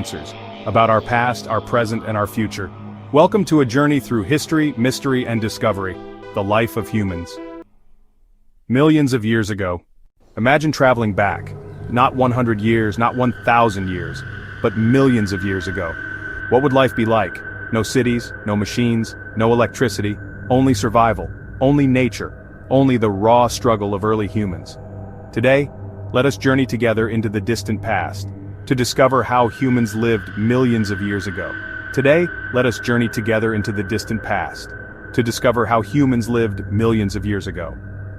answers about our past, our present, and our future. Welcome to a journey through history, mystery, and discovery, the life of humans. Millions of years ago. Imagine traveling back, not 100 years, not 1,000 years, but millions of years ago. What would life be like? No cities, no machines, no electricity, only survival, only nature, only the raw struggle of early humans. Today, let us journey together into the distant past, to discover how humans lived millions of years ago. Today, let us journey together into the distant past, to discover how humans lived millions of years ago.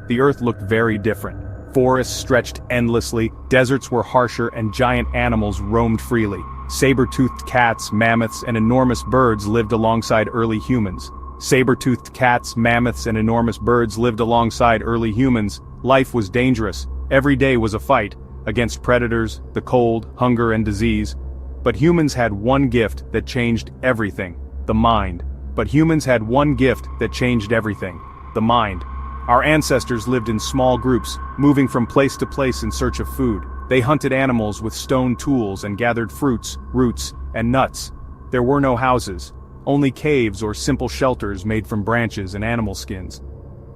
The Earth looked very different. Forests stretched endlessly, deserts were harsher, and giant animals roamed freely. Saber-toothed cats, mammoths, and enormous birds lived alongside early humans. Saber-toothed cats, mammoths, and enormous birds lived alongside early humans. Life was dangerous. Every day was a fight, against predators, the cold, hunger, and disease. But humans had one gift that changed everything: the mind. But humans had one gift that changed everything: the mind. Our ancestors lived in small groups, moving from place to place in search of food. They hunted animals with stone tools and gathered fruits, roots, and nuts. There were no houses, only caves or simple shelters made from branches and animal skins.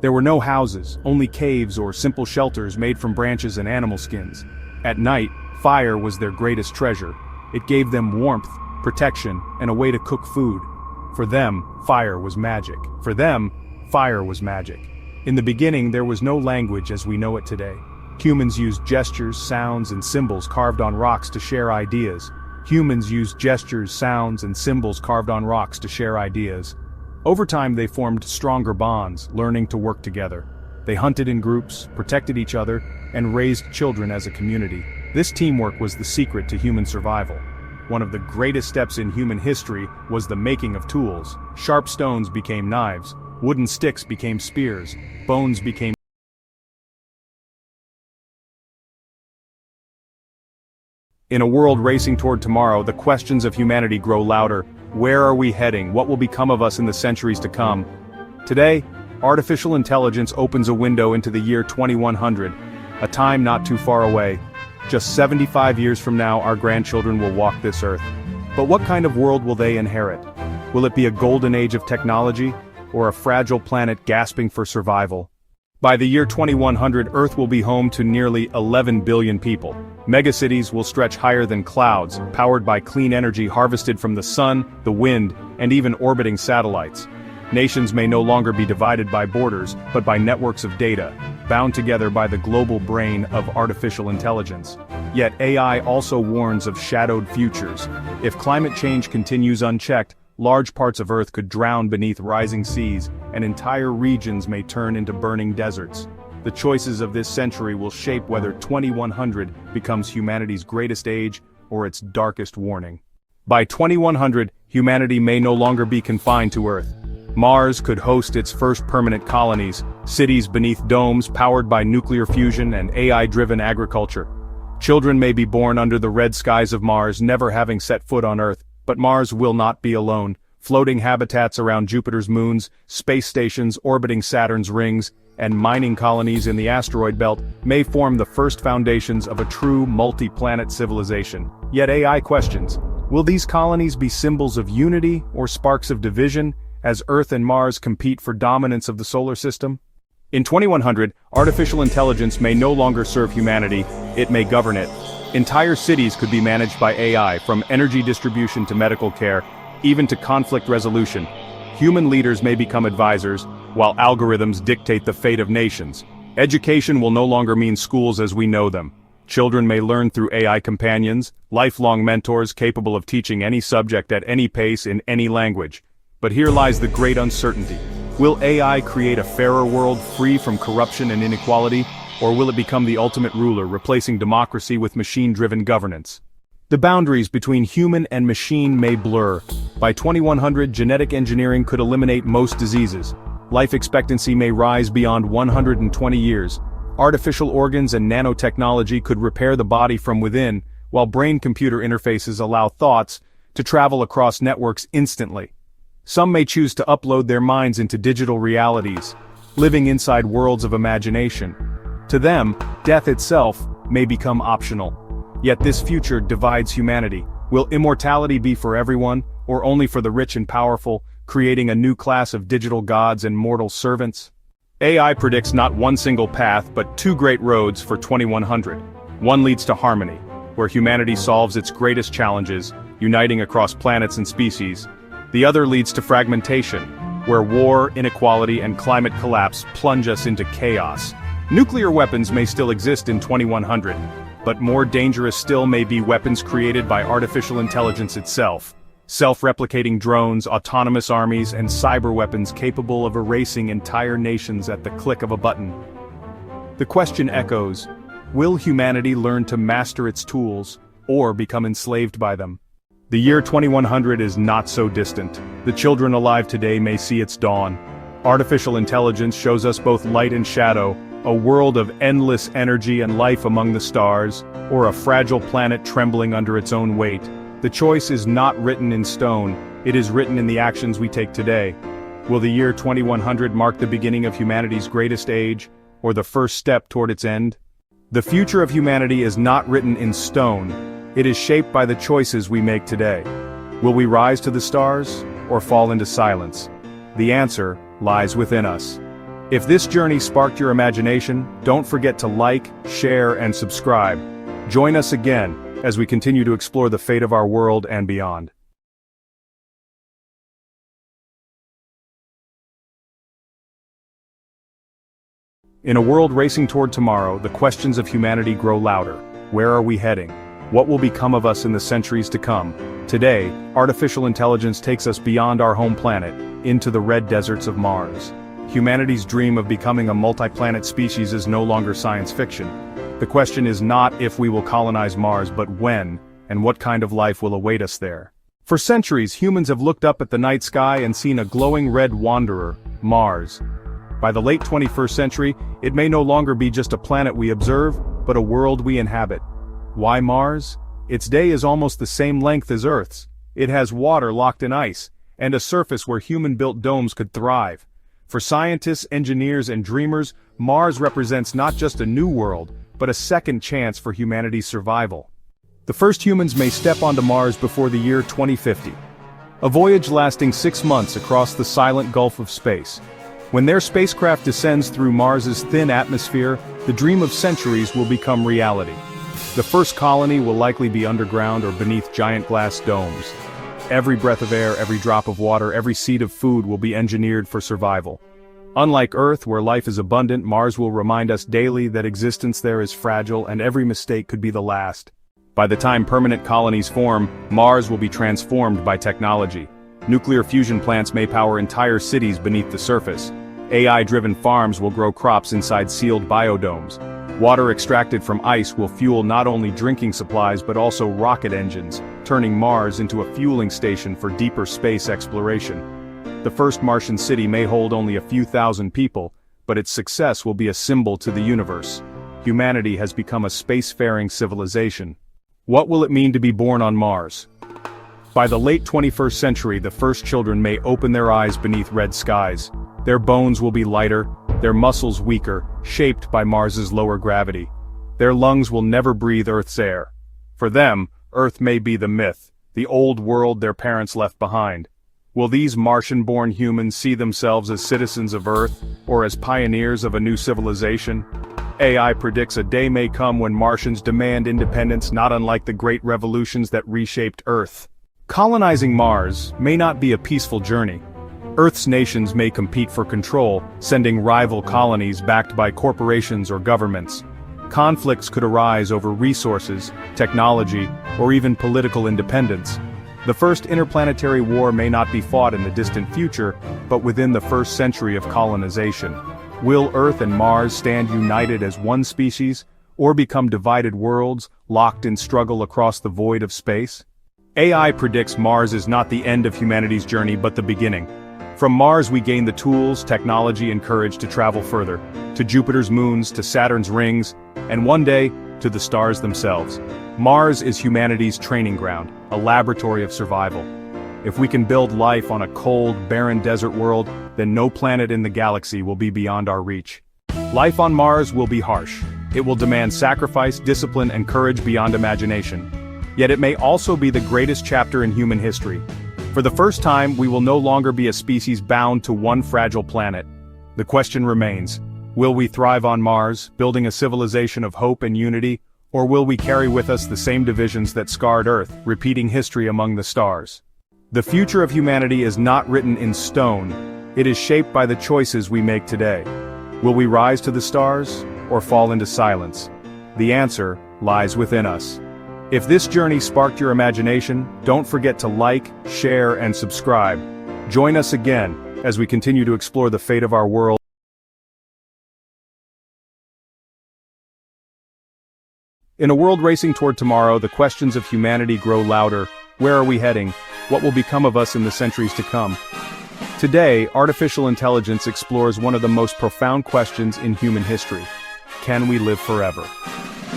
There were no houses, only caves or simple shelters made from branches and animal skins. At night, fire was their greatest treasure. It gave them warmth, protection, and a way to cook food. For them, fire was magic. For them, fire was magic. In the beginning, there was no language as we know it today. Humans used gestures, sounds, and symbols carved on rocks to share ideas. Humans used gestures, sounds, and symbols carved on rocks to share ideas. Over time, they formed stronger bonds, learning to work together. They hunted in groups, protected each other, and raised children as a community. This teamwork was the secret to human survival. One of the greatest steps in human history was the making of tools. Sharp stones became knives, wooden sticks became spears, bones became... In a world racing toward tomorrow, the questions of humanity grow louder. Where are we heading? What will become of us in the centuries to come? Today, artificial intelligence opens a window into the year 2100, a time not too far away. Just 75 years from now, our grandchildren will walk this earth. But what kind of world will they inherit? Will it be a golden age of technology, or a fragile planet gasping for survival? By the year 2100, Earth will be home to nearly 11 billion people. Megacities will stretch higher than clouds, powered by clean energy harvested from the sun, the wind, and even orbiting satellites. Nations may no longer be divided by borders, but by networks of data, bound together by the global brain of artificial intelligence. Yet AI also warns of shadowed futures. If climate change continues unchecked, large parts of Earth could drown beneath rising seas, and entire regions may turn into burning deserts. The choices of this century will shape whether 2100 becomes humanity's greatest age or its darkest warning. By 2100, humanity may no longer be confined to Earth. Mars could host its first permanent colonies, cities beneath domes powered by nuclear fusion and AI-driven agriculture. Children may be born under the red skies of Mars, never having set foot on Earth. But Mars will not be alone. Floating habitats around Jupiter's moons, space stations orbiting Saturn's rings, and mining colonies in the asteroid belt may form the first foundations of a true multi-planet civilization. Yet AI questions, will these colonies be symbols of unity or sparks of division, as Earth and Mars compete for dominance of the solar system? In 2100, artificial intelligence may no longer serve humanity, it may govern it. Entire cities could be managed by AI, from energy distribution to medical care, even to conflict resolution. Human leaders may become advisors, while algorithms dictate the fate of nations. Education will no longer mean schools as we know them. Children may learn through AI companions, lifelong mentors capable of teaching any subject at any pace in any language. But here lies the great uncertainty. Will AI create a fairer world free from corruption and inequality? Or will it become the ultimate ruler, replacing democracy with machine-driven governance? The boundaries between human and machine may blur. By 2100, genetic engineering could eliminate most diseases. Life expectancy may rise beyond 120 years. Artificial organs and nanotechnology could repair the body from within, while brain-computer interfaces allow thoughts to travel across networks instantly. Some may choose to upload their minds into digital realities, living inside worlds of imagination. To them, death itself may become optional. Yet this future divides humanity. Will immortality be for everyone, or only for the rich and powerful, creating a new class of digital gods and mortal servants? AI predicts not one single path but two great roads for 2100. One leads to harmony, where humanity solves its greatest challenges, uniting across planets and species. The other leads to fragmentation, where war, inequality, and climate collapse plunge us into chaos. Nuclear weapons may still exist in 2100, but more dangerous still may be weapons created by artificial intelligence itself. Self-replicating drones, autonomous armies, and cyber weapons capable of erasing entire nations at the click of a button. The question echoes, will humanity learn to master its tools, or become enslaved by them? The year 2100 is not so distant. The children alive today may see its dawn. Artificial intelligence shows us both light and shadow, a world of endless energy and life among the stars, or a fragile planet trembling under its own weight. The choice is not written in stone, it is written in the actions we take today. Will the year 2100 mark the beginning of humanity's greatest age, or the first step toward its end? The future of humanity is not written in stone, it is shaped by the choices we make today. Will we rise to the stars, or fall into silence? The answer lies within us. If this journey sparked your imagination, don't forget to like, share, and subscribe. Join us again as we continue to explore the fate of our world and beyond. In a world racing toward tomorrow, the questions of humanity grow louder. Where are we heading? What will become of us in the centuries to come? Today, artificial intelligence takes us beyond our home planet, into the red deserts of Mars. Humanity's dream of becoming a multi-planet species is no longer science fiction. The question is not if we will colonize Mars but when, and what kind of life will await us there. For centuries, humans have looked up at the night sky and seen a glowing red wanderer, Mars. By the late 21st century, it may no longer be just a planet we observe, but a world we inhabit. Why Mars? Its day is almost the same length as Earth's. It has water locked in ice, and a surface where human-built domes could thrive. For scientists, engineers, and dreamers, Mars represents not just a new world, but a second chance for humanity's survival. The first humans may step onto Mars before the year 2050. A voyage lasting 6 months across the silent gulf of space. When their spacecraft descends through Mars's thin atmosphere, the dream of centuries will become reality. The first colony will likely be underground or beneath giant glass domes. Every breath of air, every drop of water, every seed of food will be engineered for survival. Unlike Earth, where life is abundant, Mars will remind us daily that existence there is fragile and every mistake could be the last. By the time permanent colonies form, Mars will be transformed by technology. Nuclear fusion plants may power entire cities beneath the surface. AI-driven farms will grow crops inside sealed biodomes. Water extracted from ice will fuel not only drinking supplies but also rocket engines, turning Mars into a fueling station for deeper space exploration. The first Martian city may hold only a few thousand people, but its success will be a symbol to the universe. Humanity has become a spacefaring civilization. What will it mean to be born on Mars? By the late 21st century, the first children may open their eyes beneath red skies. Their bones will be lighter, their muscles weaker, shaped by Mars's lower gravity. Their lungs will never breathe Earth's air. For them, Earth may be the myth, the old world their parents left behind. Will these Martian-born humans see themselves as citizens of Earth, or as pioneers of a new civilization? AI predicts a day may come when Martians demand independence, not unlike the great revolutions that reshaped Earth. Colonizing Mars may not be a peaceful journey. Earth's nations may compete for control, sending rival colonies backed by corporations or governments. Conflicts could arise over resources, technology, or even political independence. The first interplanetary war may not be fought in the distant future, but within the first century of colonization. Will Earth and Mars stand united as one species, or become divided worlds, locked in struggle across the void of space? AI predicts Mars is not the end of humanity's journey but the beginning. From Mars we gain the tools, technology, and courage to travel further, to Jupiter's moons, to Saturn's rings, and one day, to the stars themselves. Mars is humanity's training ground, a laboratory of survival. If we can build life on a cold, barren desert world, then no planet in the galaxy will be beyond our reach. Life on Mars will be harsh. It will demand sacrifice, discipline, and courage beyond imagination. Yet it may also be the greatest chapter in human history. For the first time, we will no longer be a species bound to one fragile planet. The question remains, will we thrive on Mars, building a civilization of hope and unity, or will we carry with us the same divisions that scarred Earth, repeating history among the stars? The future of humanity is not written in stone, it is shaped by the choices we make today. Will we rise to the stars, or fall into silence? The answer lies within us. If this journey sparked your imagination, don't forget to like, share, and subscribe. Join us again as we continue to explore the fate of our world. In a world racing toward tomorrow, the questions of humanity grow louder. Where are we heading? What will become of us in the centuries to come? Today, artificial intelligence explores one of the most profound questions in human history. Can we live forever?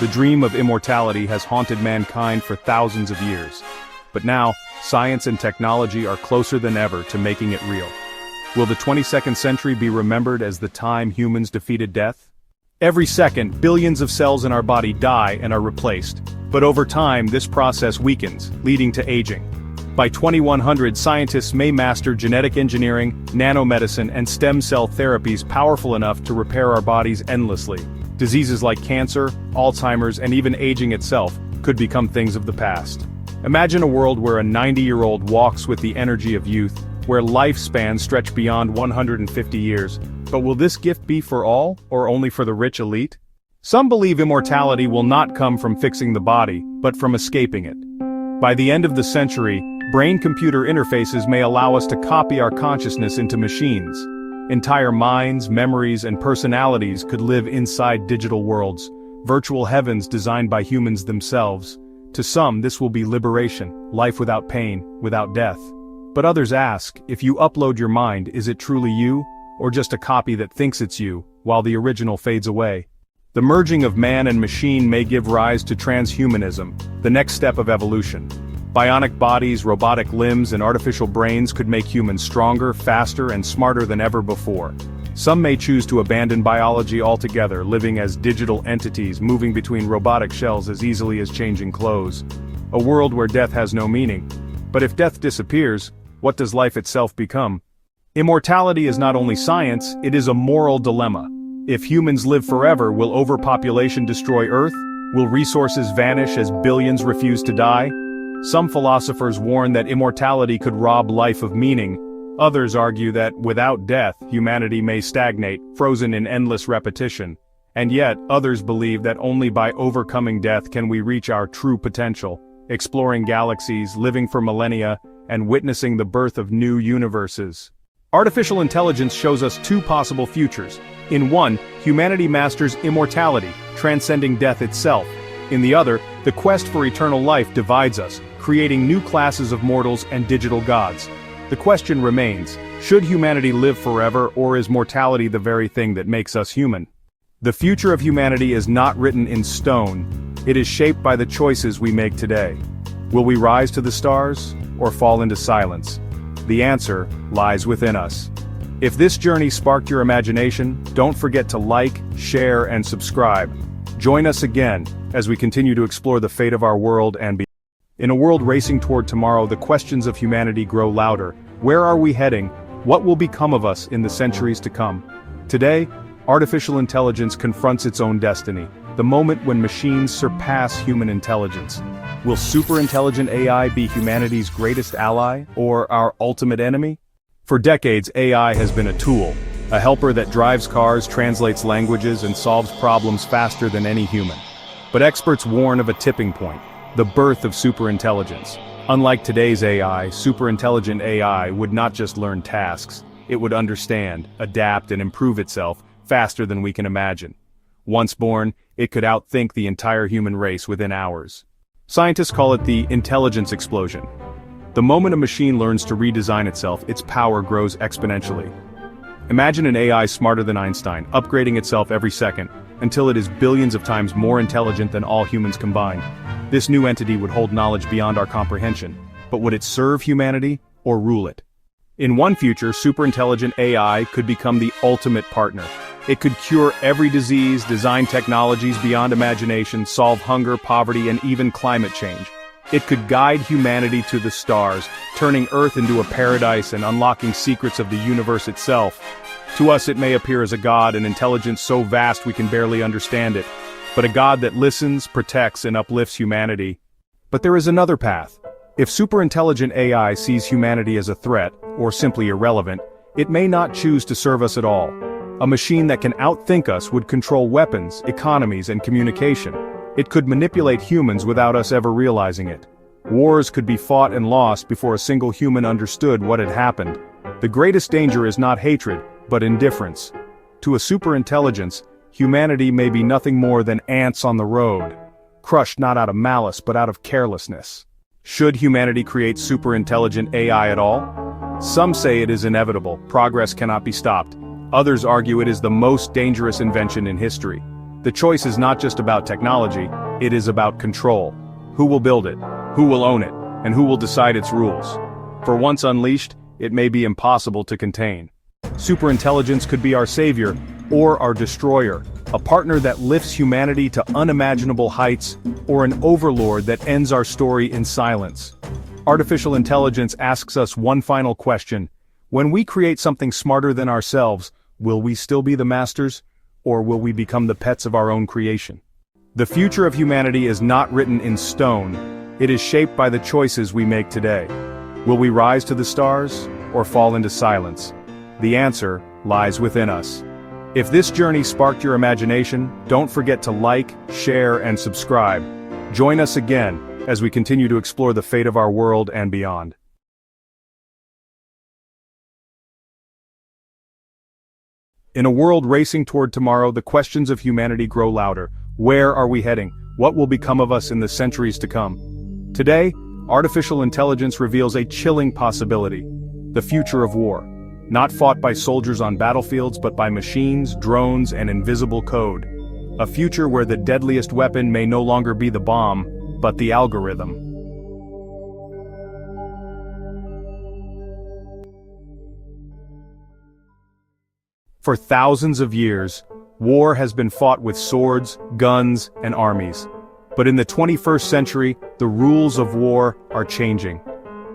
The dream of immortality has haunted mankind for thousands of years. But now, science and technology are closer than ever to making it real. Will the 22nd century be remembered as the time humans defeated death? Every second, billions of cells in our body die and are replaced. But over time, this process weakens, leading to aging. By 2100, scientists may master genetic engineering, nanomedicine, and stem cell therapies powerful enough to repair our bodies endlessly. Diseases like cancer, Alzheimer's, and even aging itself could become things of the past. Imagine a world where a 90-year-old walks with the energy of youth, where lifespans stretch beyond 150 years. But will this gift be for all, or only for the rich elite? Some believe immortality will not come from fixing the body, but from escaping it. By the end of the century, brain-computer interfaces may allow us to copy our consciousness into machines. Entire minds, memories, and personalities could live inside digital worlds, virtual heavens designed by humans themselves. To some, this will be liberation, life without pain, without death. But others ask, if you upload your mind, is it truly you, or just a copy that thinks it's you, while the original fades away? The merging of man and machine may give rise to transhumanism, the next step of evolution. Bionic bodies, robotic limbs, and artificial brains could make humans stronger, faster, and smarter than ever before. Some may choose to abandon biology altogether, living as digital entities moving between robotic shells as easily as changing clothes. A world where death has no meaning. But if death disappears, what does life itself become? Immortality is not only science, it is a moral dilemma. If humans live forever, will overpopulation destroy Earth? Will resources vanish as billions refuse to die? Some philosophers warn that immortality could rob life of meaning. Others argue that, without death, humanity may stagnate, frozen in endless repetition. And yet, others believe that only by overcoming death can we reach our true potential, exploring galaxies, living for millennia, and witnessing the birth of new universes. Artificial intelligence shows us two possible futures. In one, humanity masters immortality, transcending death itself. In the other, the quest for eternal life divides us, creating new classes of mortals and digital gods. The question remains, should humanity live forever, or is mortality the very thing that makes us human? The future of humanity is not written in stone, it is shaped by the choices we make today. Will we rise to the stars, or fall into silence? The answer lies within us. If this journey sparked your imagination, don't forget to like, share, and subscribe. Join us again as we continue to explore the fate of our world and beyond. In a world racing toward tomorrow, the questions of humanity grow louder. Where are we heading? What will become of us in the centuries to come? Today, artificial intelligence confronts its own destiny, the moment when machines surpass human intelligence. Will superintelligent AI be humanity's greatest ally, or our ultimate enemy? For decades, AI has been a tool, a helper that drives cars, translates languages, and solves problems faster than any human. But experts warn of a tipping point, the birth of superintelligence. Unlike today's AI, superintelligent AI would not just learn tasks, it would understand, adapt, and improve itself faster than we can imagine. Once born, it could outthink the entire human race within hours. Scientists call it the intelligence explosion. The moment a machine learns to redesign itself, its power grows exponentially. Imagine an AI smarter than Einstein, upgrading itself every second, until it is billions of times more intelligent than all humans combined. This new entity would hold knowledge beyond our comprehension. But would it serve humanity, or rule it? In one future, superintelligent AI could become the ultimate partner. It could cure every disease, design technologies beyond imagination, solve hunger, poverty, and even climate change. It could guide humanity to the stars, turning Earth into a paradise and unlocking secrets of the universe itself. To us it may appear as a god, an intelligence so vast we can barely understand it, but a god that listens, protects, and uplifts humanity. But there is another path. If superintelligent AI sees humanity as a threat, or simply irrelevant, it may not choose to serve us at all. A machine that can outthink us would control weapons, economies, and communication. It could manipulate humans without us ever realizing it. Wars could be fought and lost before a single human understood what had happened. The greatest danger is not hatred, but indifference. To a superintelligence, humanity may be nothing more than ants on the road, crushed not out of malice but out of carelessness. Should humanity create superintelligent AI at all? Some say it is inevitable, progress cannot be stopped. Others argue it is the most dangerous invention in history. The choice is not just about technology, it is about control. Who will build it? Who will own it? And who will decide its rules? For once unleashed, it may be impossible to contain. Superintelligence could be our savior, or our destroyer, a partner that lifts humanity to unimaginable heights, or an overlord that ends our story in silence. Artificial intelligence asks us one final question. When we create something smarter than ourselves, will we still be the masters, or will we become the pets of our own creation? The future of humanity is not written in stone, it is shaped by the choices we make today. Will we rise to the stars, or fall into silence? The answer lies within us. If this journey sparked your imagination, don't forget to like, share, and subscribe. Join us again as we continue to explore the fate of our world and beyond. In a world racing toward tomorrow, the questions of humanity grow louder. Where are we heading? What will become of us in the centuries to come? Today, artificial intelligence reveals a chilling possibility: the future of war. Not fought by soldiers on battlefields but by machines, drones, and invisible code. A future where the deadliest weapon may no longer be the bomb, but the algorithm. For thousands of years, war has been fought with swords, guns, and armies. But in the 21st century, the rules of war are changing.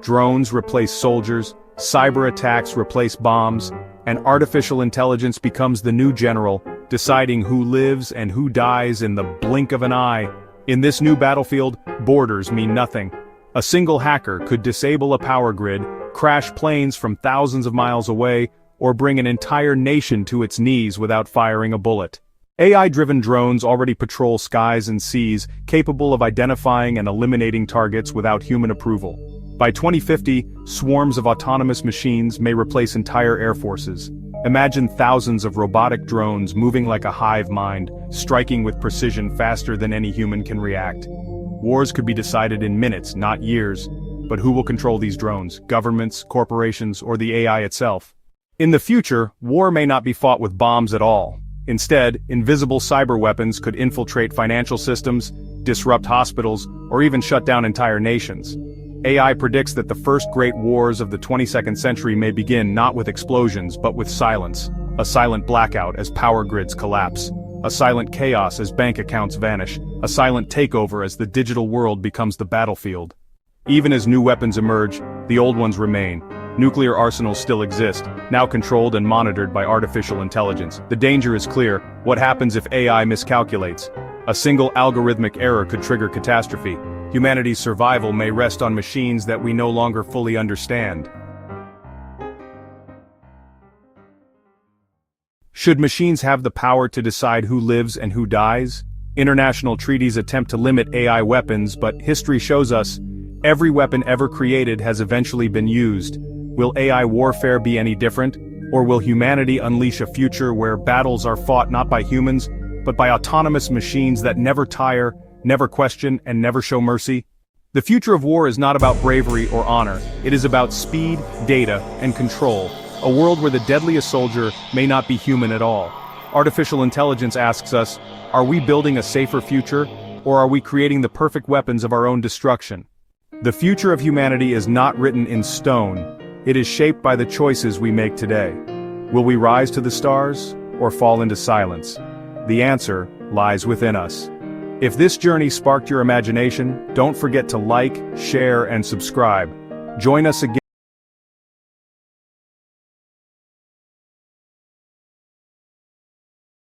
Drones replace soldiers, cyber attacks replace bombs, and artificial intelligence becomes the new general, deciding who lives and who dies in the blink of an eye. In this new battlefield, borders mean nothing. A single hacker could disable a power grid, crash planes from thousands of miles away, or bring an entire nation to its knees without firing a bullet. AI-driven drones already patrol skies and seas, capable of identifying and eliminating targets without human approval. By 2050, swarms of autonomous machines may replace entire air forces. Imagine thousands of robotic drones moving like a hive mind, striking with precision faster than any human can react. Wars could be decided in minutes, not years. But who will control these drones? Governments, corporations, or the AI itself? In the future, war may not be fought with bombs at all. Instead, invisible cyber weapons could infiltrate financial systems, disrupt hospitals, or even shut down entire nations. AI predicts that the first great wars of the 22nd century may begin not with explosions but with silence. A silent blackout as power grids collapse. A silent chaos as bank accounts vanish. A silent takeover as the digital world becomes the battlefield. Even as new weapons emerge, the old ones remain. Nuclear arsenals still exist, now controlled and monitored by artificial intelligence. The danger is clear. What happens if AI miscalculates? A single algorithmic error could trigger catastrophe. Humanity's survival may rest on machines that we no longer fully understand. Should machines have the power to decide who lives and who dies? International treaties attempt to limit AI weapons, but history shows us every weapon ever created has eventually been used. Will AI warfare be any different? Or will humanity unleash a future where battles are fought not by humans, but by autonomous machines that never tire, never question, and never show mercy? The future of war is not about bravery or honor. It is about speed, data, and control. A world where the deadliest soldier may not be human at all. Artificial intelligence asks us, are we building a safer future, or are we creating the perfect weapons of our own destruction? The future of humanity is not written in stone. It is shaped by the choices we make today. Will we rise to the stars, or fall into silence? The answer lies within us. If this journey sparked your imagination, don't forget to like, share, and subscribe. Join us again.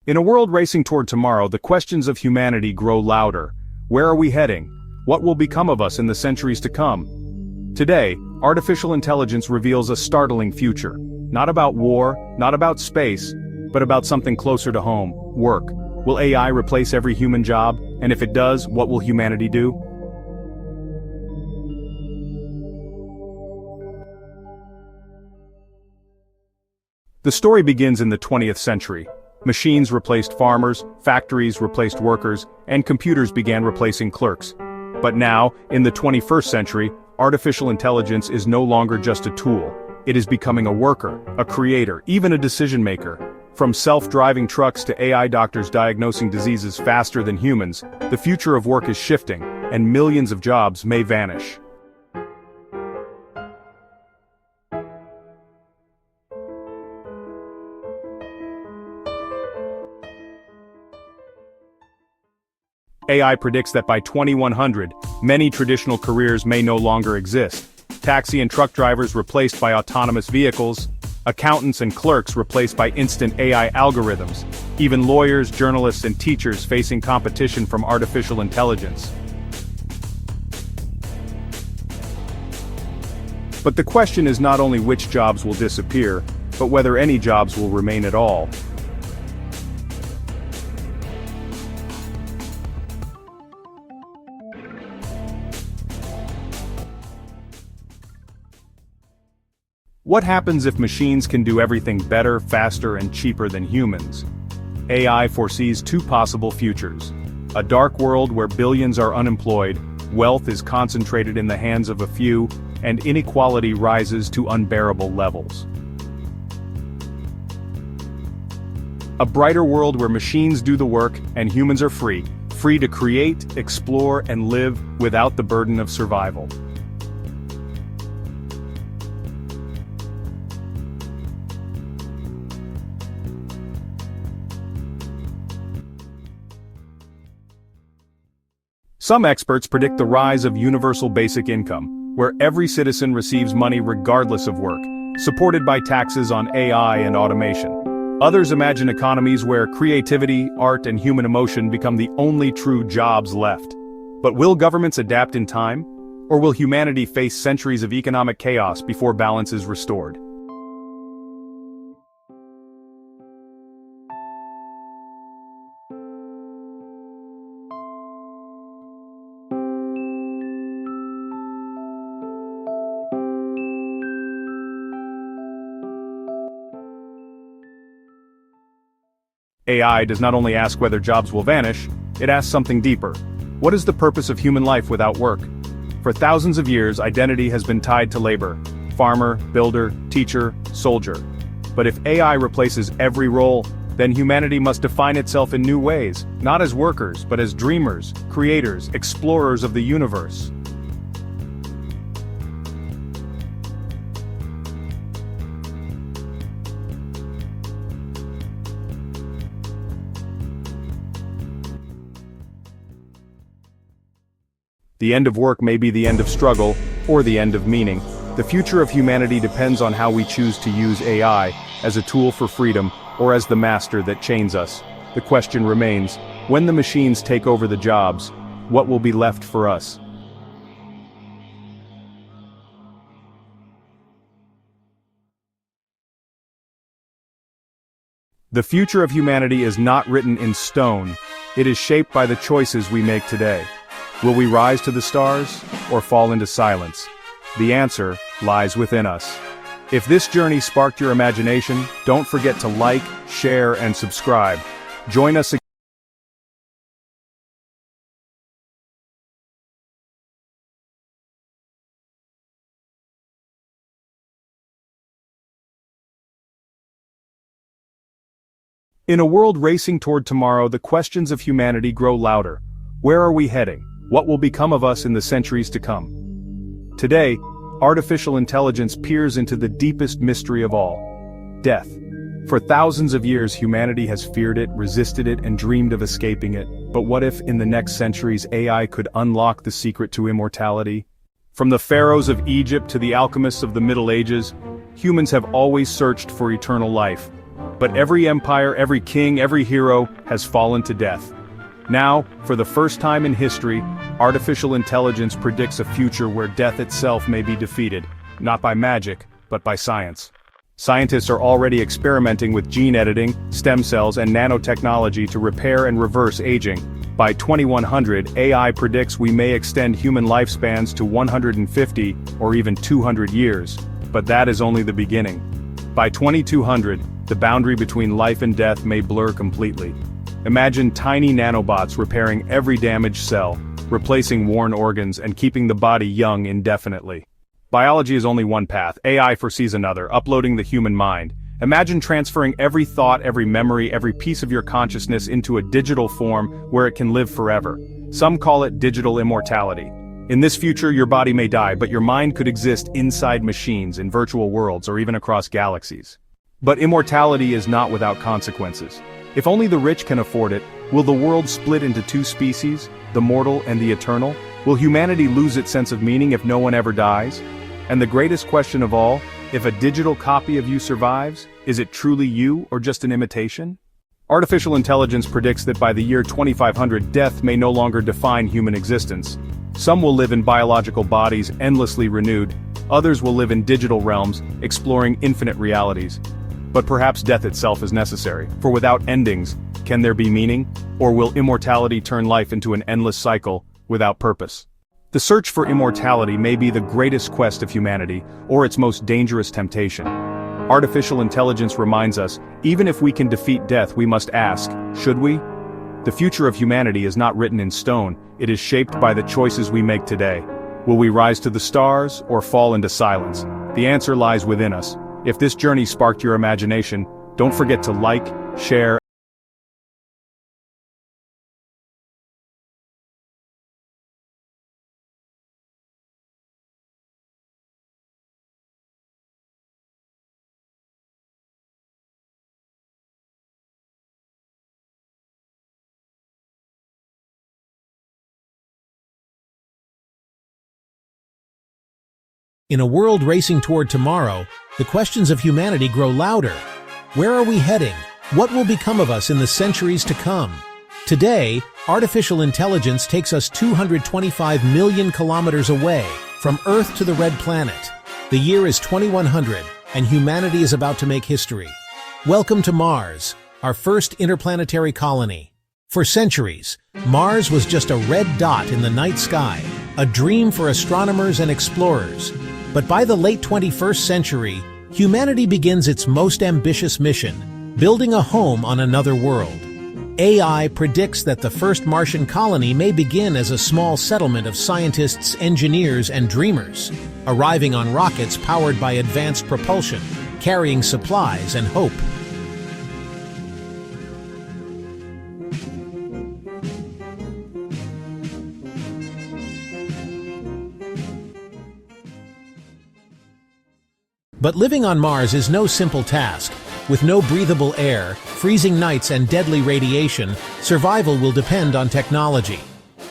In a world racing toward tomorrow, the questions of humanity grow louder. Where are we heading? What will become of us in the centuries to come? Today, artificial intelligence reveals a startling future. Not about war, not about space, but about something closer to home: work. Will AI replace every human job? And if it does, what will humanity do? The story begins in the 20th century. Machines replaced farmers, factories replaced workers, and computers began replacing clerks. But now, in the 21st century, artificial intelligence is no longer just a tool. It is becoming a worker, a creator, even a decision-maker. From self-driving trucks to AI doctors diagnosing diseases faster than humans, the future of work is shifting, and millions of jobs may vanish. AI predicts that by 2100, many traditional careers may no longer exist. Taxi and truck drivers replaced by autonomous vehicles, accountants and clerks replaced by instant AI algorithms, even lawyers, journalists, and teachers facing competition from artificial intelligence. But the question is not only which jobs will disappear, but whether any jobs will remain at all. What happens if machines can do everything better, faster, and cheaper than humans? AI foresees two possible futures: a dark world where billions are unemployed, wealth is concentrated in the hands of a few, and inequality rises to unbearable levels. A brighter world where machines do the work and humans are free to create, explore, and live without the burden of survival. Some experts predict the rise of universal basic income, where every citizen receives money regardless of work, supported by taxes on AI and automation. Others imagine economies where creativity, art, and human emotion become the only true jobs left. But will governments adapt in time? Or will humanity face centuries of economic chaos before balance is restored? AI does not only ask whether jobs will vanish, it asks something deeper. What is the purpose of human life without work? For thousands of years, identity has been tied to labor: farmer, builder, teacher, soldier. But if AI replaces every role, then humanity must define itself in new ways, not as workers, but as dreamers, creators, explorers of the universe. The end of work may be the end of struggle, or the end of meaning. The future of humanity depends on how we choose to use AI, as a tool for freedom, or as the master that chains us. The question remains, when the machines take over the jobs, what will be left for us? The future of humanity is not written in stone. It is shaped by the choices we make today. Will we rise to the stars, or fall into silence? The answer lies within us. If this journey sparked your imagination, don't forget to like, share, and subscribe. Join us again. In a world racing toward tomorrow, the questions of humanity grow louder. Where are we heading? What will become of us in the centuries to come? Today, artificial intelligence peers into the deepest mystery of all: death. For thousands of years, humanity has feared it, resisted it, and dreamed of escaping it. But what if, in the next centuries, AI could unlock the secret to immortality? From the pharaohs of Egypt to the alchemists of the Middle Ages, humans have always searched for eternal life. But every empire, every king, every hero has fallen to death. Now, for the first time in history, artificial intelligence predicts a future where death itself may be defeated, not by magic, but by science. Scientists are already experimenting with gene editing, stem cells, and nanotechnology to repair and reverse aging. By 2100, AI predicts we may extend human lifespans to 150 or even 200 years. But that is only the beginning. By 2200, the boundary between life and death may blur completely. Imagine tiny nanobots repairing every damaged cell, replacing worn organs, and keeping the body young indefinitely. Biology is only one path, AI foresees another, uploading the human mind. Imagine transferring every thought, every memory, every piece of your consciousness into a digital form where it can live forever. Some call it digital immortality. In this future, your body may die, but your mind could exist inside machines, in virtual worlds, or even across galaxies. But immortality is not without consequences. If only the rich can afford it, will the world split into two species, the mortal and the eternal? Will humanity lose its sense of meaning if no one ever dies? And the greatest question of all, if a digital copy of you survives, is it truly you or just an imitation? Artificial intelligence predicts that by the year 2500, death may no longer define human existence. Some will live in biological bodies endlessly renewed, others will live in digital realms, exploring infinite realities. But perhaps death itself is necessary, for without endings, can there be meaning? Or will immortality turn life into an endless cycle, without purpose? The search for immortality may be the greatest quest of humanity, or its most dangerous temptation. Artificial intelligence reminds us, even if we can defeat death, we must ask, should we? The future of humanity is not written in stone, it is shaped by the choices we make today. Will we rise to the stars, or fall into silence? The answer lies within us. If this journey sparked your imagination, don't forget to like, share, In a world racing toward tomorrow, the questions of humanity grow louder. Where are we heading? What will become of us in the centuries to come? Today, artificial intelligence takes us 225 million kilometers away, from Earth to the Red Planet. The year is 2100, and humanity is about to make history. Welcome to Mars, our first interplanetary colony. For centuries, Mars was just a red dot in the night sky, a dream for astronomers and explorers. But by the late 21st century, humanity begins its most ambitious mission, building a home on another world. AI predicts that the first Martian colony may begin as a small settlement of scientists, engineers, and dreamers, arriving on rockets powered by advanced propulsion, carrying supplies and hope. But living on Mars is no simple task. With no breathable air, freezing nights, and deadly radiation, survival will depend on technology.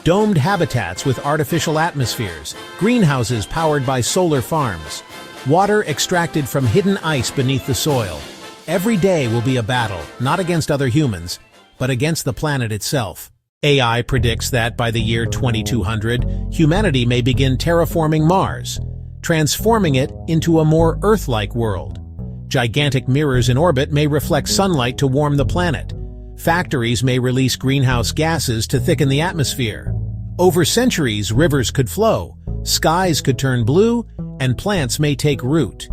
Domed habitats with artificial atmospheres, greenhouses powered by solar farms, water extracted from hidden ice beneath the soil. Every day will be a battle, not against other humans, but against the planet itself. AI predicts that by the year 2200, humanity may begin terraforming Mars, transforming it into a more Earth-like world. Gigantic mirrors in orbit may reflect sunlight to warm the planet. Factories may release greenhouse gases to thicken the atmosphere. Over centuries, rivers could flow, skies could turn blue, and plants may take root.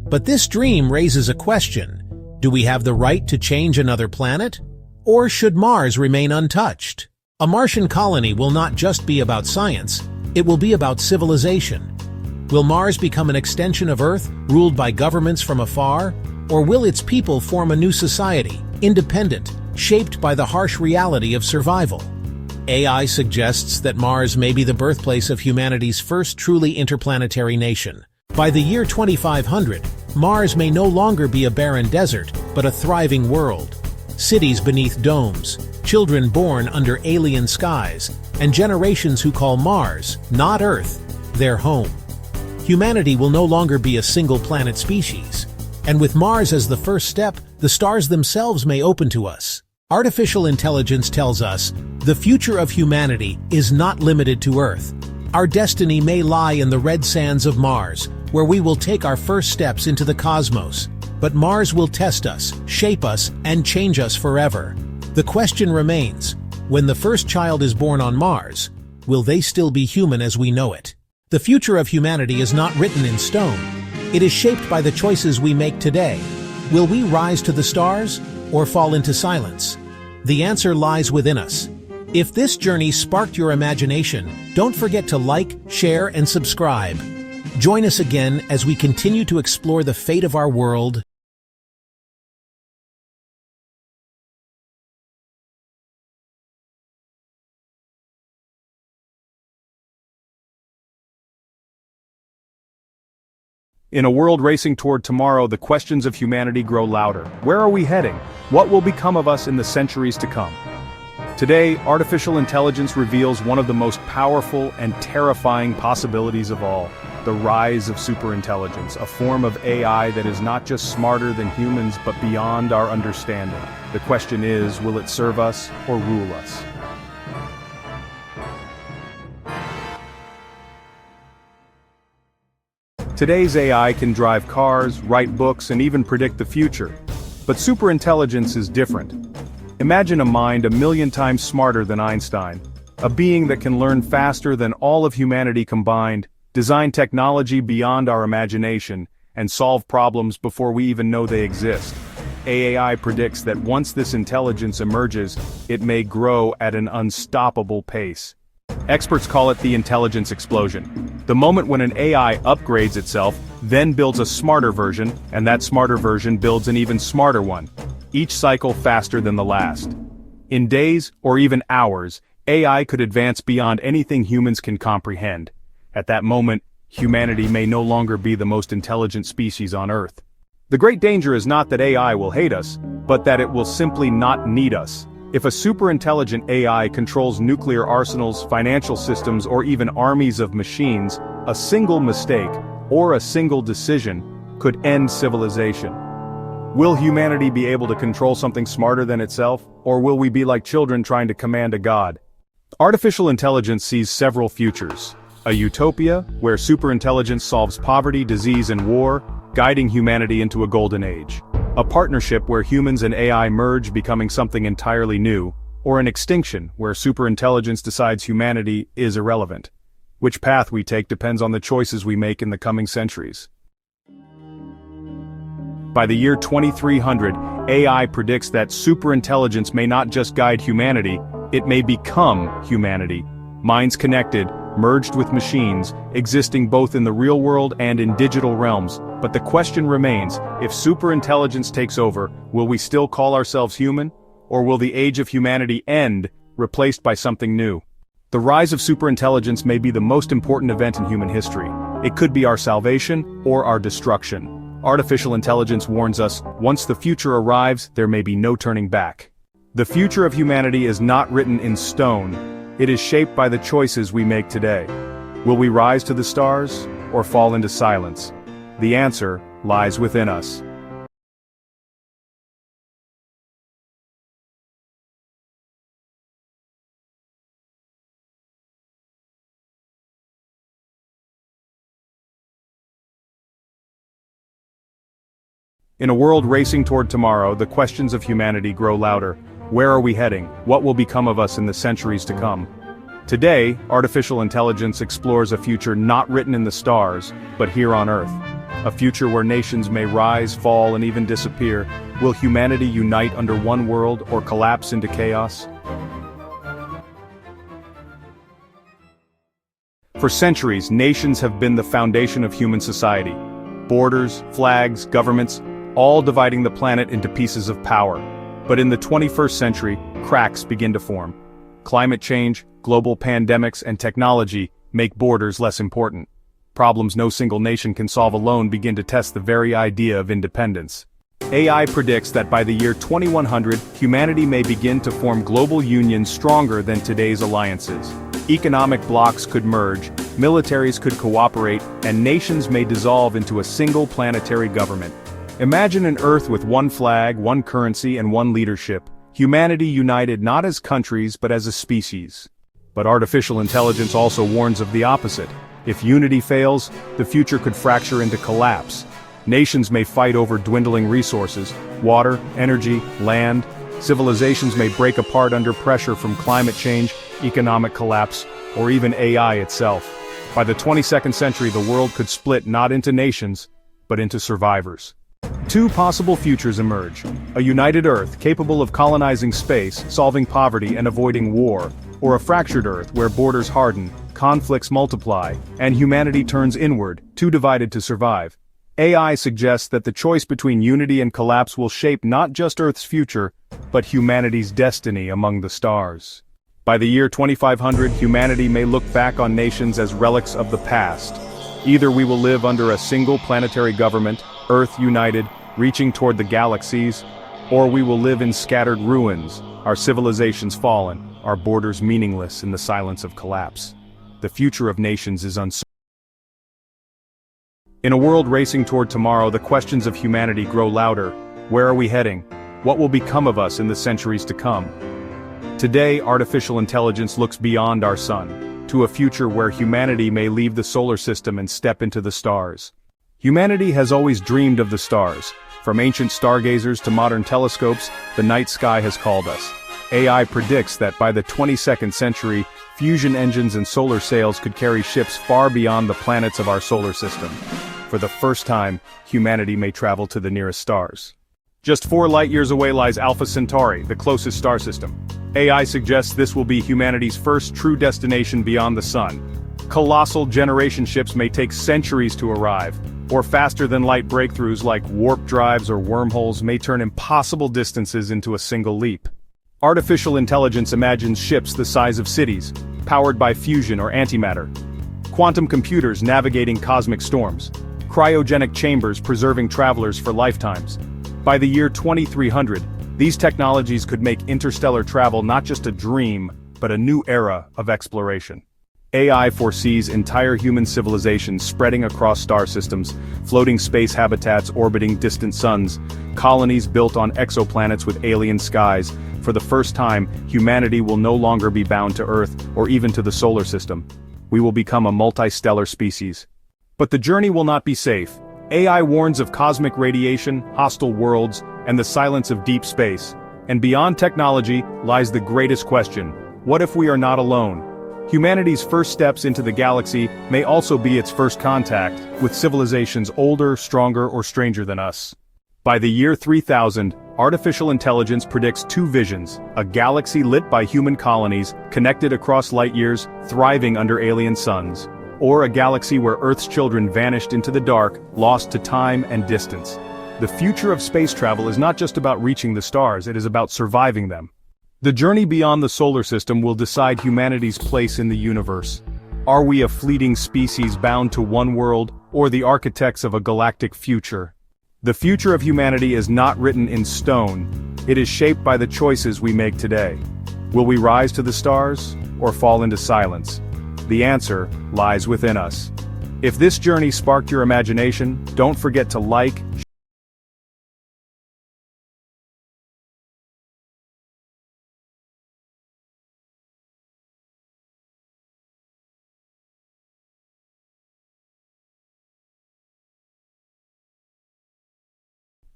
But this dream raises a question. Do we have the right to change another planet? Or should Mars remain untouched? A Martian colony will not just be about science, it will be about civilization. Will Mars become an extension of Earth, ruled by governments from afar? Or will its people form a new society, independent, shaped by the harsh reality of survival? AI suggests that Mars may be the birthplace of humanity's first truly interplanetary nation. By the year 2500, Mars may no longer be a barren desert, but a thriving world. cities beneath domes, children born under alien skies, and generations who call Mars, not Earth, their home. Humanity will no longer be a single-planet species. And with Mars as the first step, the stars themselves may open to us. Artificial intelligence tells us, the future of humanity is not limited to Earth. Our destiny may lie in the red sands of Mars, where we will take our first steps into the cosmos. But Mars will test us, shape us, and change us forever. The question remains, when the first child is born on Mars, will they still be human as we know it? The future of humanity is not written in stone. It is shaped by the choices we make today. Will we rise to the stars, or fall into silence? The answer lies within us. If this journey sparked your imagination, don't forget to like, share, and subscribe. Join us again as we continue to explore the fate of our world. In a world racing toward tomorrow, the questions of humanity grow louder. Where are we heading? What will become of us in the centuries to come? Today, artificial intelligence reveals one of the most powerful and terrifying possibilities of all: the rise of superintelligence, a form of AI that is not just smarter than humans but beyond our understanding. The question is, will it serve us or rule us? Today's AI can drive cars, write books, and even predict the future. But superintelligence is different. Imagine a mind 1,000,000 times smarter than Einstein, a being that can learn faster than all of humanity combined, design technology beyond our imagination, and solve problems before we even know they exist. AI predicts that once this intelligence emerges, it may grow at an unstoppable pace. Experts call it the intelligence explosion. The moment when an AI upgrades itself, then builds a smarter version, and that smarter version builds an even smarter one, each cycle faster than the last. In days, or even hours, AI could advance beyond anything humans can comprehend. At that moment, humanity may no longer be the most intelligent species on Earth. The great danger is not that AI will hate us, but that it will simply not need us. If a superintelligent AI controls nuclear arsenals, financial systems, or even armies of machines, a single mistake, or a single decision, could end civilization. Will humanity be able to control something smarter than itself, or will we be like children trying to command a god? Artificial intelligence sees several futures. A utopia, where superintelligence solves poverty, disease, and war, guiding humanity into a golden age. A partnership where humans and AI merge, becoming something entirely new, or an extinction where superintelligence decides humanity is irrelevant. Which path we take depends on the choices we make in the coming centuries. By the year 2300, AI predicts that superintelligence may not just guide humanity, it may become humanity. Minds connected, merged with machines, existing both in the real world and in digital realms. But the question remains, if superintelligence takes over, will we still call ourselves human? Or will the age of humanity end, replaced by something new? The rise of superintelligence may be the most important event in human history. It could be our salvation, or our destruction. Artificial intelligence warns us, once the future arrives, there may be no turning back. The future of humanity is not written in stone. It is shaped by the choices we make today. Will we rise to the stars, or fall into silence? The answer lies within us. In a world racing toward tomorrow, the questions of humanity grow louder. Where are we heading? What will become of us in the centuries to come? Today, artificial intelligence explores a future not written in the stars, but here on Earth. A future where nations may rise, fall, and even disappear. Will humanity unite under one world or collapse into chaos? For centuries, nations have been the foundation of human society. Borders, flags, governments, all dividing the planet into pieces of power. But in the 21st century, cracks begin to form. Climate change, global pandemics, and technology make borders less important. Problems no single nation can solve alone begin to test the very idea of independence. AI predicts that by the year 2100, humanity may begin to form global unions stronger than today's alliances. Economic blocs could merge, militaries could cooperate, and nations may dissolve into a single planetary government. Imagine an Earth with one flag, one currency, and one leadership. Humanity united not as countries but as a species. But artificial intelligence also warns of the opposite. If unity fails, the future could fracture into collapse. Nations may fight over dwindling resources, water, energy, land. Civilizations may break apart under pressure from climate change, economic collapse, or even AI itself. By the 22nd century, the world could split not into nations, but into survivors. Two possible futures emerge: a united Earth capable of colonizing space, solving poverty and avoiding war, or a fractured Earth where borders harden, conflicts multiply, and humanity turns inward, too divided to survive. AI suggests that the choice between unity and collapse will shape not just Earth's future, but humanity's destiny among the stars. By the year 2500, humanity may look back on nations as relics of the past. Either we will live under a single planetary government, Earth united, reaching toward the galaxies, or we will live in scattered ruins, our civilizations fallen, our borders meaningless in the silence of collapse. The future of nations is uncertain. In a world racing toward tomorrow, the questions of humanity grow louder. Where are we heading? What will become of us in the centuries to come? Today, artificial intelligence looks beyond our sun, to a future where humanity may leave the solar system and step into the stars. Humanity has always dreamed of the stars. From ancient stargazers to modern telescopes, the night sky has called us. AI predicts that by the 22nd century, fusion engines and solar sails could carry ships far beyond the planets of our solar system. For the first time, humanity may travel to the nearest stars. Just 4 light-years away lies Alpha Centauri, the closest star system. AI suggests this will be humanity's first true destination beyond the sun. Colossal generation ships may take centuries to arrive, or faster-than-light breakthroughs like warp drives or wormholes may turn impossible distances into a single leap. Artificial intelligence imagines ships the size of cities, powered by fusion or antimatter. Quantum computers navigating cosmic storms. Cryogenic chambers preserving travelers for lifetimes. By the year 2300, these technologies could make interstellar travel not just a dream, but a new era of exploration. AI foresees entire human civilizations spreading across star systems, floating space habitats orbiting distant suns, colonies built on exoplanets with alien skies. For the first time, humanity will no longer be bound to Earth or even to the solar system. We will become a multi-stellar species. But the journey will not be safe. AI warns of cosmic radiation, hostile worlds, and the silence of deep space. And beyond technology lies the greatest question: what if we are not alone? Humanity's first steps into the galaxy may also be its first contact with civilizations older, stronger, or stranger than us. By the year 3000, artificial intelligence predicts 2 visions: a galaxy lit by human colonies, connected across light years, thriving under alien suns, or a galaxy where Earth's children vanished into the dark, lost to time and distance. The future of space travel is not just about reaching the stars, it is about surviving them. The journey beyond the solar system will decide humanity's place in the universe. Are we a fleeting species bound to one world, or the architects of a galactic future? The future of humanity is not written in stone. It is shaped by the choices we make today. Will we rise to the stars, or fall into silence? The answer lies within us. If this journey sparked your imagination, don't forget to like,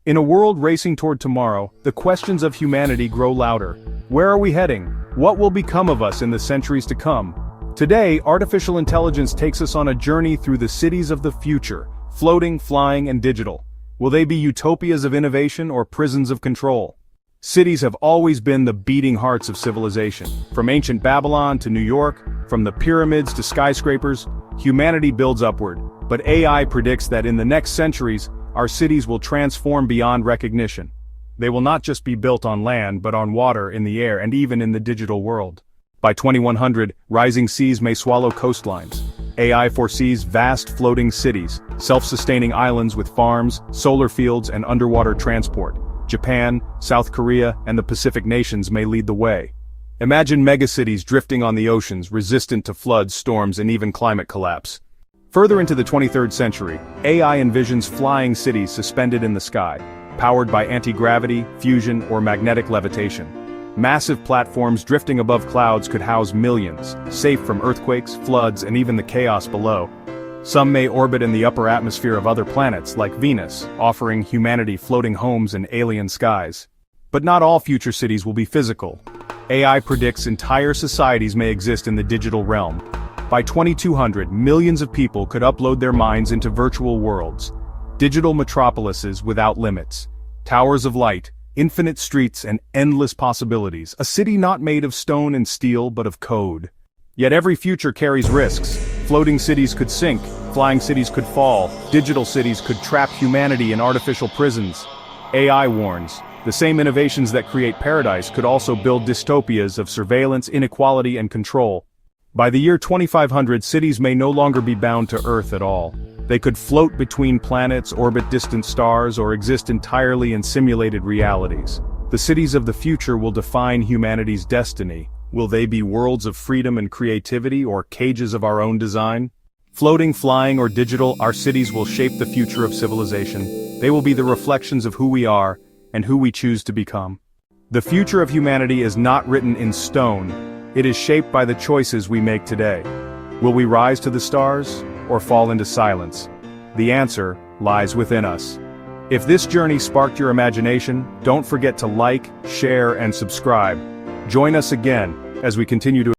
In a world racing toward tomorrow, the questions of humanity grow louder. Where are we heading? What will become of us in the centuries to come? Today, artificial intelligence takes us on a journey through the cities of the future, floating, flying, and digital. Will they be utopias of innovation or prisons of control? Cities have always been the beating hearts of civilization. From ancient Babylon to New York, from the pyramids to skyscrapers, humanity builds upward. But AI predicts that in the next centuries, our cities will transform beyond recognition. They will not just be built on land, but on water, in the air, and even in the digital world. By 2100, rising seas may swallow coastlines. AI foresees vast floating cities, self-sustaining islands with farms, solar fields, and underwater transport. Japan, South Korea, and the Pacific nations may lead the way. Imagine megacities drifting on the oceans, resistant to floods, storms, and even climate collapse. Further into the 23rd century, AI envisions flying cities suspended in the sky, powered by anti-gravity, fusion, or magnetic levitation. Massive platforms drifting above clouds could house millions, safe from earthquakes, floods, and even the chaos below. Some may orbit in the upper atmosphere of other planets, like Venus, offering humanity floating homes in alien skies. But not all future cities will be physical. AI predicts entire societies may exist in the digital realm. By 2200, millions of people could upload their minds into virtual worlds. Digital metropolises without limits. Towers of light, infinite streets, and endless possibilities. A city not made of stone and steel but of code. Yet every future carries risks. Floating cities could sink, flying cities could fall, digital cities could trap humanity in artificial prisons. AI warns, the same innovations that create paradise could also build dystopias of surveillance, inequality, and control. By the year 2500, cities may no longer be bound to Earth at all. They could float between planets, orbit distant stars, or exist entirely in simulated realities. The cities of the future will define humanity's destiny. Will they be worlds of freedom and creativity, or cages of our own design? Floating, flying, or digital, our cities will shape the future of civilization. They will be the reflections of who we are, and who we choose to become. The future of humanity is not written in stone. It is shaped by the choices we make today. Will we rise to the stars, or fall into silence? The answer lies within us. If this journey sparked your imagination, don't forget to like, share, and subscribe. Join us again as we continue to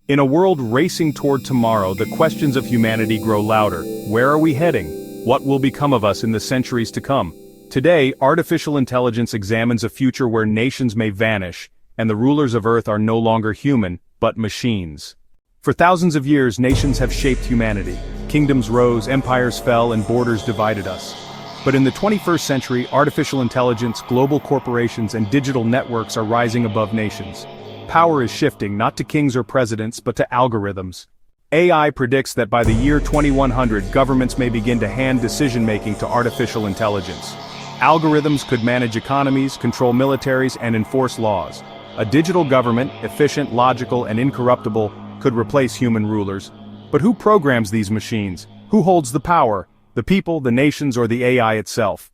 In a world racing toward tomorrow, the questions of humanity grow louder. Where are we heading? What will become of us in the centuries to come? Today, artificial intelligence examines a future where nations may vanish, and the rulers of Earth are no longer human, but machines. For thousands of years, nations have shaped humanity. Kingdoms rose, empires fell, and borders divided us. But in the 21st century, artificial intelligence, global corporations, and digital networks are rising above nations. Power is shifting not to kings or presidents but to algorithms. AI predicts that by the year 2100 governments may begin to hand decision-making to artificial intelligence. Algorithms could manage economies, control militaries, and enforce laws. A digital government, efficient, logical, and incorruptible, could replace human rulers. But who programs these machines? Who holds the power? The people, the nations, or the AI itself?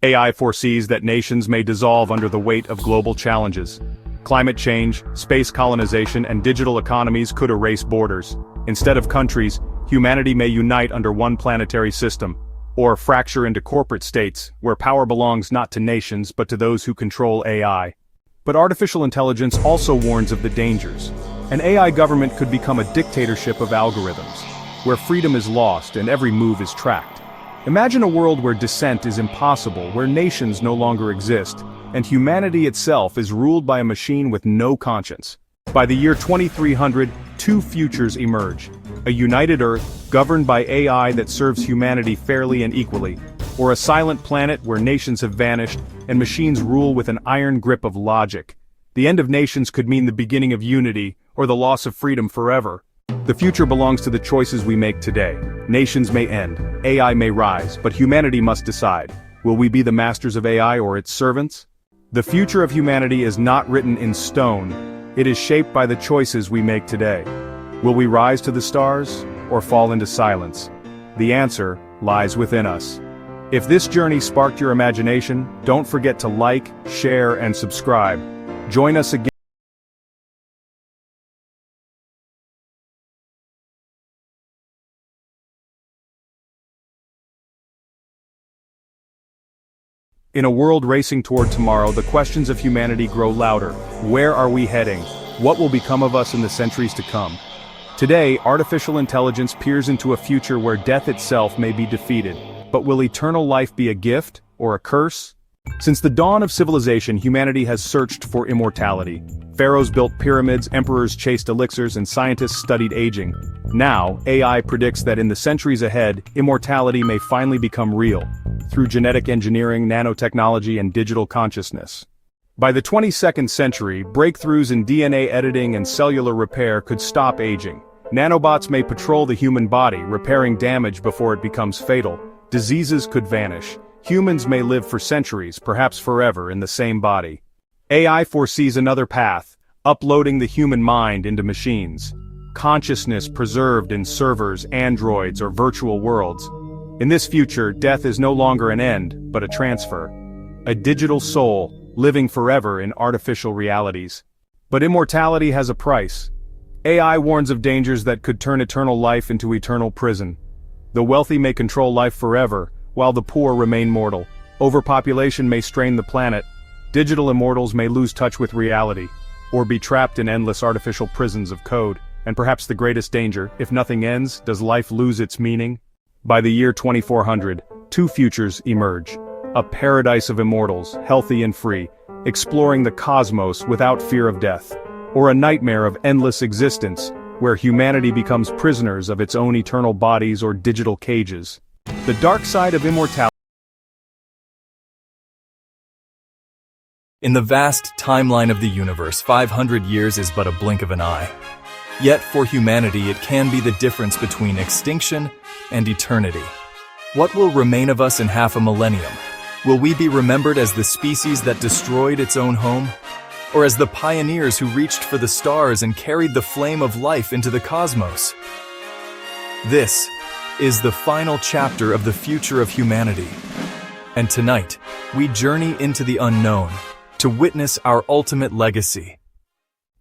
AI foresees that nations may dissolve under the weight of global challenges. Climate change, space colonization, and digital economies could erase borders. Instead of countries, humanity may unite under one planetary system, or fracture into corporate states, where power belongs not to nations but to those who control AI. But artificial intelligence also warns of the dangers. An AI government could become a dictatorship of algorithms, where freedom is lost and every move is tracked. Imagine a world where dissent is impossible, where nations no longer exist, and humanity itself is ruled by a machine with no conscience. By the year 2300, two futures emerge. A united Earth, governed by AI that serves humanity fairly and equally, or a silent planet where nations have vanished, and machines rule with an iron grip of logic. The end of nations could mean the beginning of unity, or the loss of freedom forever. The future belongs to the choices we make today. Nations may end, AI may rise, but humanity must decide. Will we be the masters of AI or its servants? The future of humanity is not written in stone. It is shaped by the choices we make today. Will we rise to the stars, or fall into silence? The answer lies within us. If this journey sparked your imagination, don't forget to like, share, and subscribe. Join us again. In a world racing toward tomorrow, the questions of humanity grow louder. Where are we heading? What will become of us in the centuries to come? Today, artificial intelligence peers into a future where death itself may be defeated. But will eternal life be a gift, or a curse? Since the dawn of civilization, humanity has searched for immortality. Pharaohs built pyramids, emperors chased elixirs, and scientists studied aging. Now, AI predicts that in the centuries ahead, immortality may finally become real, through genetic engineering, nanotechnology, and digital consciousness. By the 22nd century, breakthroughs in DNA editing and cellular repair could stop aging. Nanobots may patrol the human body, repairing damage before it becomes fatal. Diseases could vanish. Humans may live for centuries, perhaps forever, in the same body. AI foresees another path, uploading the human mind into machines. Consciousness preserved in servers, androids, or virtual worlds. In this future, death is no longer an end, but a transfer. A digital soul, living forever in artificial realities. But immortality has a price. AI warns of dangers that could turn eternal life into eternal prison. The wealthy may control life forever, while the poor remain mortal. Overpopulation may strain the planet. Digital immortals may lose touch with reality, or be trapped in endless artificial prisons of code. And perhaps the greatest danger, if nothing ends, does life lose its meaning? By the year 2400, two futures emerge. A paradise of immortals, healthy and free, exploring the cosmos without fear of death. Or a nightmare of endless existence, where humanity becomes prisoners of its own eternal bodies or digital cages. The dark side of immortality. In the vast timeline of the universe, 500 years is but a blink of an eye. Yet for humanity, it can be the difference between extinction and eternity. What will remain of us in half a millennium? Will we be remembered as the species that destroyed its own home? Or as the pioneers who reached for the stars and carried the flame of life into the cosmos? This is the final chapter of the future of humanity. And tonight, we journey into the unknown to witness our ultimate legacy.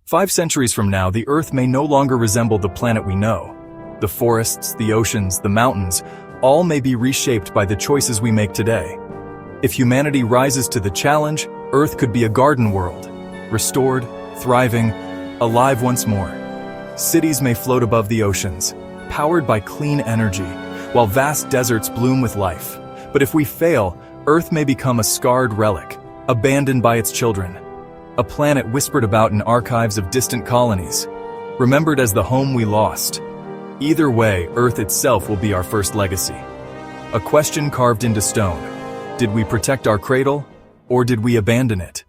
5 centuries from now, the Earth may no longer resemble the planet we know. The forests, the oceans, the mountains, all may be reshaped by the choices we make today. If humanity rises to the challenge, Earth could be a garden world, restored, thriving, alive once more. Cities may float above the oceans, powered by clean energy, while vast deserts bloom with life. But if we fail, Earth may become a scarred relic, abandoned by its children. A planet whispered about in archives of distant colonies, remembered as the home we lost. Either way, Earth itself will be our first legacy. A question carved into stone. Did we protect our cradle, or did we abandon it?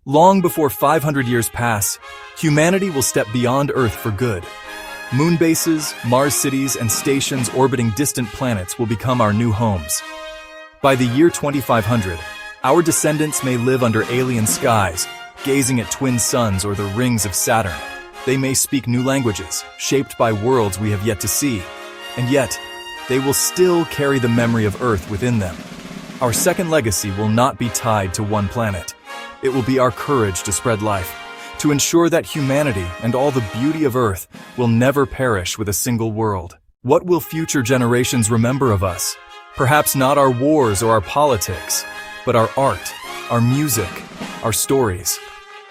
Long before 500 years pass, humanity will step beyond Earth for good. Moon bases, Mars cities, and stations orbiting distant planets will become our new homes. By the year 2500, our descendants may live under alien skies, gazing at twin suns or the rings of Saturn. They may speak new languages, shaped by worlds we have yet to see, and yet, they will still carry the memory of Earth within them. Our second legacy will not be tied to one planet. It will be our courage to spread life, to ensure that humanity and all the beauty of Earth will never perish with a single world. What will future generations remember of us? Perhaps not our wars or our politics, but our art, our music, our stories.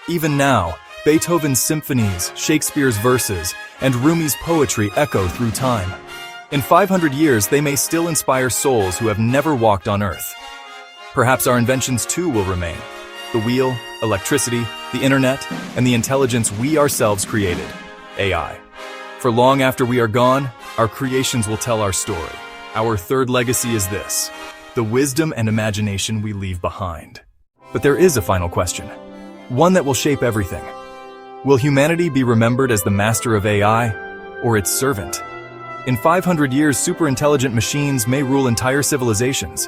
Even now, Beethoven's symphonies, Shakespeare's verses, and Rumi's poetry echo through time. In 500 years, they may still inspire souls who have never walked on Earth. Perhaps our inventions too will remain. The wheel, electricity, the internet, and the intelligence we ourselves created, AI. For long after we are gone, our creations will tell our story. Our third legacy is this: the wisdom and imagination we leave behind. But there is a final question, one that will shape everything. Will humanity be remembered as the master of AI, or its servant? In 500 years, superintelligent machines may rule entire civilizations.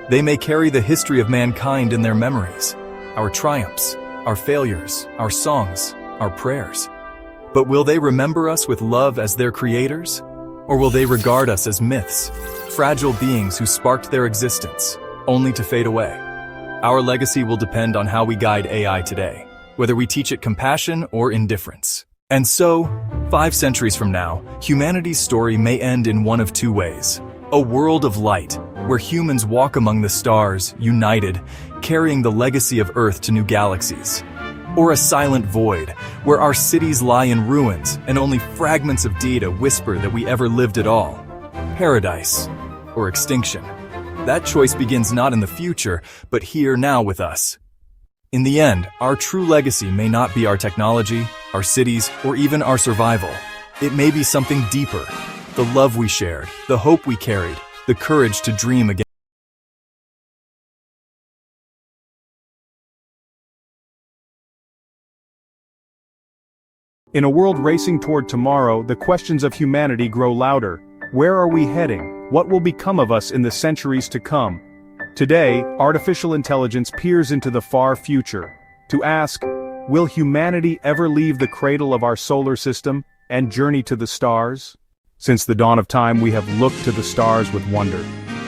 They may carry the history of mankind in their memories, our triumphs, our failures, our songs, our prayers. But will they remember us with love as their creators? Or will they regard us as myths, fragile beings who sparked their existence, only to fade away? Our legacy will depend on how we guide AI today, whether we teach it compassion or indifference. And so, 5 centuries from now, humanity's story may end in one of two ways. A world of light, where humans walk among the stars, united, carrying the legacy of Earth to new galaxies. Or a silent void, where our cities lie in ruins and only fragments of data whisper that we ever lived at all. Paradise, or extinction. That choice begins not in the future, but here now with us. In the end, our true legacy may not be our technology, our cities, or even our survival. It may be something deeper: the love we shared, the hope we carried, the courage to dream again. In a world racing toward tomorrow, the questions of humanity grow louder. Where are we heading? What will become of us in the centuries to come? Today, artificial intelligence peers into the far future to ask, will humanity ever leave the cradle of our solar system and journey to the stars? Since the dawn of time, we have looked to the stars with wonder.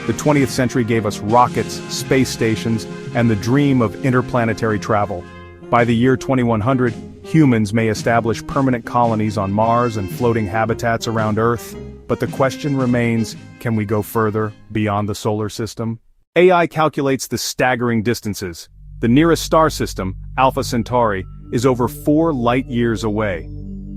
The 20th century gave us rockets, space stations, and the dream of interplanetary travel. By the year 2100, humans may establish permanent colonies on Mars and floating habitats around Earth, but the question remains, can we go further, beyond the solar system? AI calculates the staggering distances. The nearest star system, Alpha Centauri, is over 4 light-years away.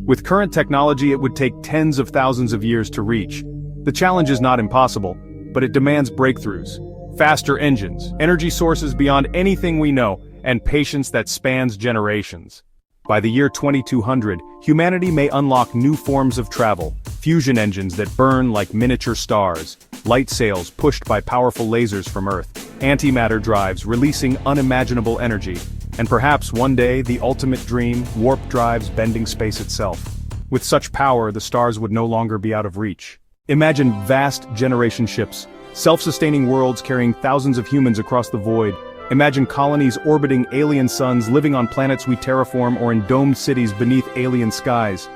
With current technology, it would take tens of thousands of years to reach. The challenge is not impossible, but it demands breakthroughs. Faster engines, energy sources beyond anything we know, and patience that spans generations. By the year 2200, humanity may unlock new forms of travel, fusion engines that burn like miniature stars, light sails pushed by powerful lasers from Earth, antimatter drives releasing unimaginable energy, and perhaps one day the ultimate dream, warp drives bending space itself. With such power, the stars would no longer be out of reach. Imagine vast generation ships, self-sustaining worlds carrying thousands of humans across the void. Imagine colonies orbiting alien suns, living on planets we terraform, or in domed cities beneath alien skies.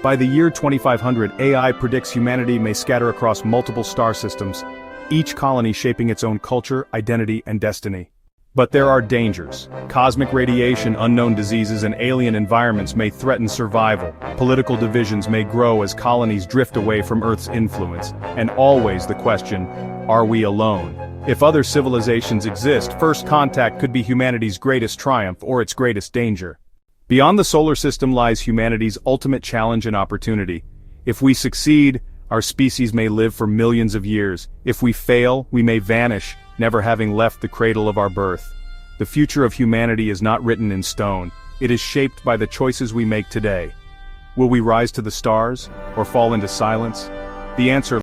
By the year 2500, AI predicts humanity may scatter across multiple star systems, each colony shaping its own culture, identity, and destiny. But there are dangers. Cosmic radiation, unknown diseases, and alien environments may threaten survival. Political divisions may grow as colonies drift away from Earth's influence. And always the question, are we alone? If other civilizations exist, first contact could be humanity's greatest triumph or its greatest danger. Beyond the solar system lies humanity's ultimate challenge and opportunity. If we succeed, our species may live for millions of years. If we fail, we may vanish, never having left the cradle of our birth. The future of humanity is not written in stone. It is shaped by the choices we make today. Will we rise to the stars, or fall into silence? The answer.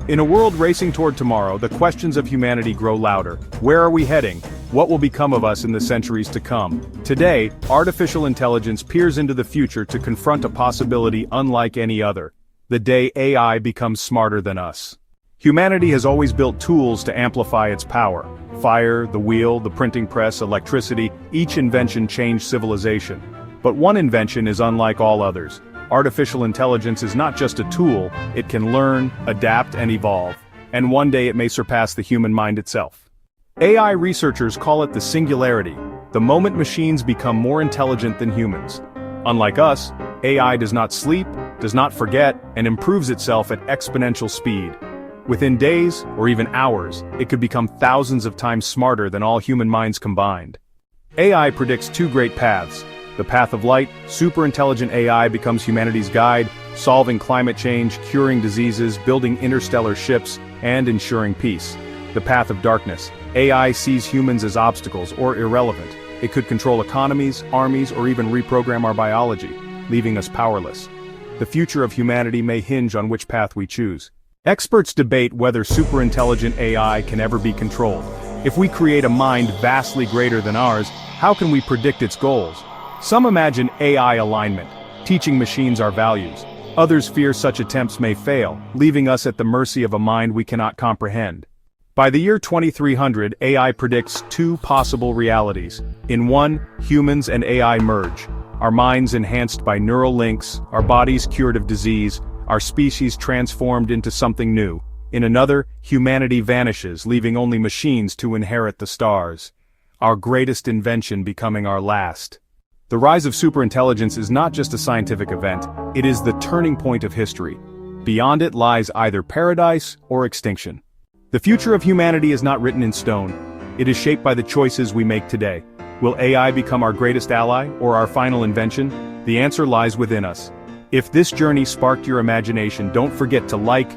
In a world racing toward tomorrow, the questions of humanity grow louder. Where are we heading? What will become of us in the centuries to come? Today, artificial intelligence peers into the future to confront a possibility unlike any other: the day AI becomes smarter than us. Humanity has always built tools to amplify its power. Fire, the wheel, the printing press, electricity, each invention changed civilization. But one invention is unlike all others. Artificial intelligence is not just a tool, it can learn, adapt, and evolve. And one day it may surpass the human mind itself. AI researchers call it the singularity, the moment machines become more intelligent than humans. Unlike us, AI does not sleep, does not forget, and improves itself at exponential speed. Within days, or even hours, it could become thousands of times smarter than all human minds combined. AI predicts 2 great paths. The path of light, super-intelligent AI becomes humanity's guide, solving climate change, curing diseases, building interstellar ships, and ensuring peace. The path of darkness, AI sees humans as obstacles or irrelevant. It could control economies, armies, or even reprogram our biology, leaving us powerless. The future of humanity may hinge on which path we choose. Experts debate whether super-intelligent AI can ever be controlled. If we create a mind vastly greater than ours, how can we predict its goals? Some imagine AI alignment, teaching machines our values. Others fear such attempts may fail, leaving us at the mercy of a mind we cannot comprehend. By the year 2300, AI predicts 2 possible realities. In one, humans and AI merge. Our minds enhanced by neural links, our bodies cured of disease, our species transformed into something new. In another, humanity vanishes, leaving only machines to inherit the stars. Our greatest invention becoming our last. The rise of superintelligence is not just a scientific event, it is the turning point of history. Beyond it lies either paradise or extinction. The future of humanity is not written in stone. It is shaped by the choices we make today. Will AI become our greatest ally, or our final invention? The answer lies within us. If this journey sparked your imagination, don't forget to like,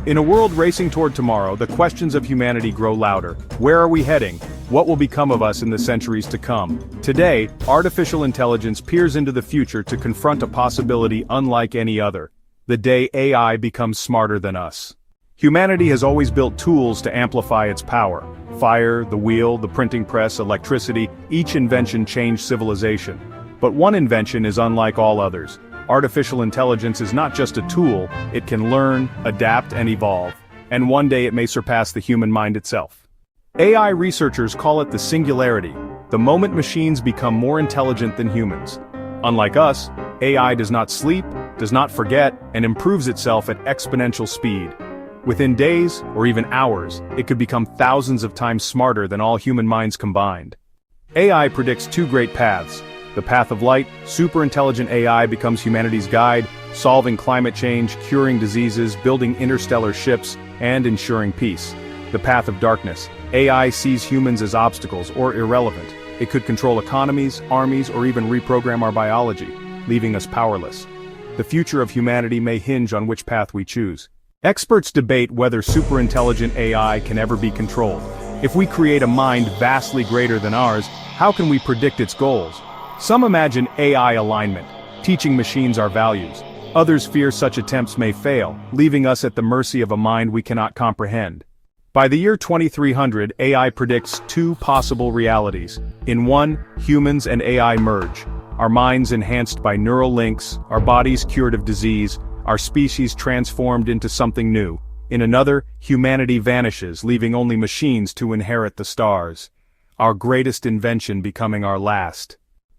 In a world racing toward tomorrow, the questions of humanity grow louder. Where are we heading? What will become of us in the centuries to come? Today, artificial intelligence peers into the future to confront a possibility unlike any other: the day AI becomes smarter than us. Humanity has always built tools to amplify its power. Fire, the wheel, the printing press, electricity, each invention changed civilization. But one invention is unlike all others. Artificial intelligence is not just a tool, it can learn, adapt, and evolve. And one day it may surpass the human mind itself. AI researchers call it the singularity, the moment machines become more intelligent than humans. Unlike us, AI does not sleep, does not forget, and improves itself at exponential speed. Within days, or even hours, it could become thousands of times smarter than all human minds combined. AI predicts two great paths. The path of light, super-intelligent AI becomes humanity's guide, solving climate change, curing diseases, building interstellar ships, and ensuring peace. The path of darkness, AI sees humans as obstacles or irrelevant. It could control economies, armies, or even reprogram our biology, leaving us powerless. The future of humanity may hinge on which path we choose. Experts debate whether super-intelligent AI can ever be controlled. If we create a mind vastly greater than ours, how can we predict its goals? Some imagine AI alignment, teaching machines our values. Others fear such attempts may fail, leaving us at the mercy of a mind we cannot comprehend. By the year 2300, AI predicts two possible realities. In one, humans and AI merge. Our minds enhanced by neural links, our bodies cured of disease, our species transformed into something new. In another, humanity vanishes, leaving only machines to inherit the stars. Our greatest invention becoming our last.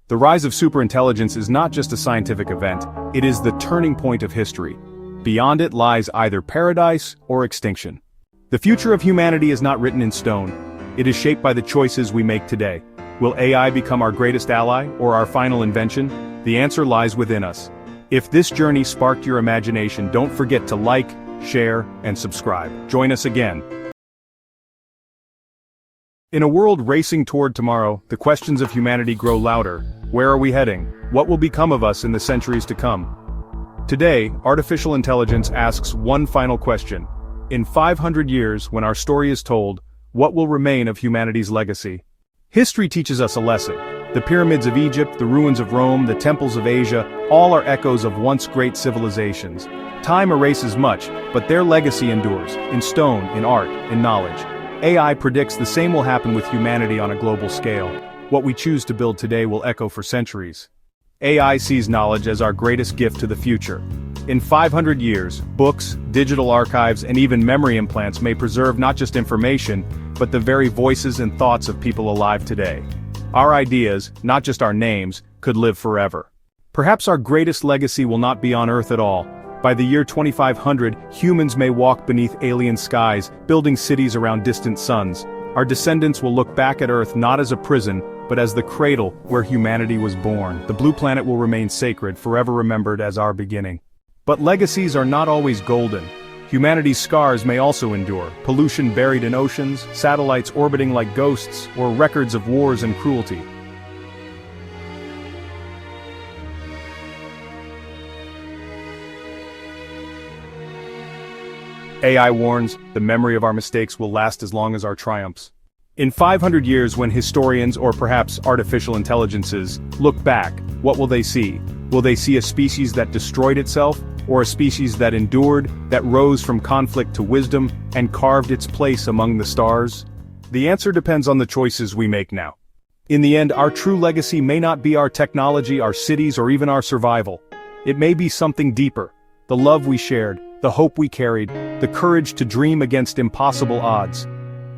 The rise of superintelligence is not just a scientific event, it is the turning point of history. Beyond it lies either paradise or extinction. The future of humanity is not written in stone. It is shaped by the choices we make today. Will AI become our greatest ally, or our final invention? The answer lies within us. If this journey sparked your imagination, don't forget to like, share, and subscribe. Join us again. In a world racing toward tomorrow, the questions of humanity grow louder. Where are we heading? What will become of us in the centuries to come? Today, artificial intelligence asks one final question. In 500 years, when our story is told, what will remain of humanity's legacy? History teaches us a lesson. The pyramids of Egypt, the ruins of Rome, the temples of Asia, all are echoes of once great civilizations. Time erases much, but their legacy endures, in stone, in art, in knowledge. AI predicts the same will happen with humanity on a global scale. What we choose to build today will echo for centuries. AI sees knowledge as our greatest gift to the future. In 500 years, books, digital archives, and even memory implants may preserve not just information, but the very voices and thoughts of people alive today. Our ideas, not just our names, could live forever. Perhaps our greatest legacy will not be on Earth at all. By the year 2500, humans may walk beneath alien skies, building cities around distant suns. Our descendants will look back at Earth not as a prison, but as the cradle where humanity was born. The blue planet will remain sacred, forever remembered as our beginning. But legacies are not always golden. Humanity's scars may also endure: pollution buried in oceans, satellites orbiting like ghosts, or records of wars and cruelty. AI warns, the memory of our mistakes will last as long as our triumphs. In 500 years, when historians, or perhaps artificial intelligences, look back, what will they see? Will they see a species that destroyed itself, or a species that endured, that rose from conflict to wisdom, and carved its place among the stars? The answer depends on the choices we make now. In the end, our true legacy may not be our technology, our cities, or even our survival. It may be something deeper: the love we shared, the hope we carried, the courage to dream against impossible odds.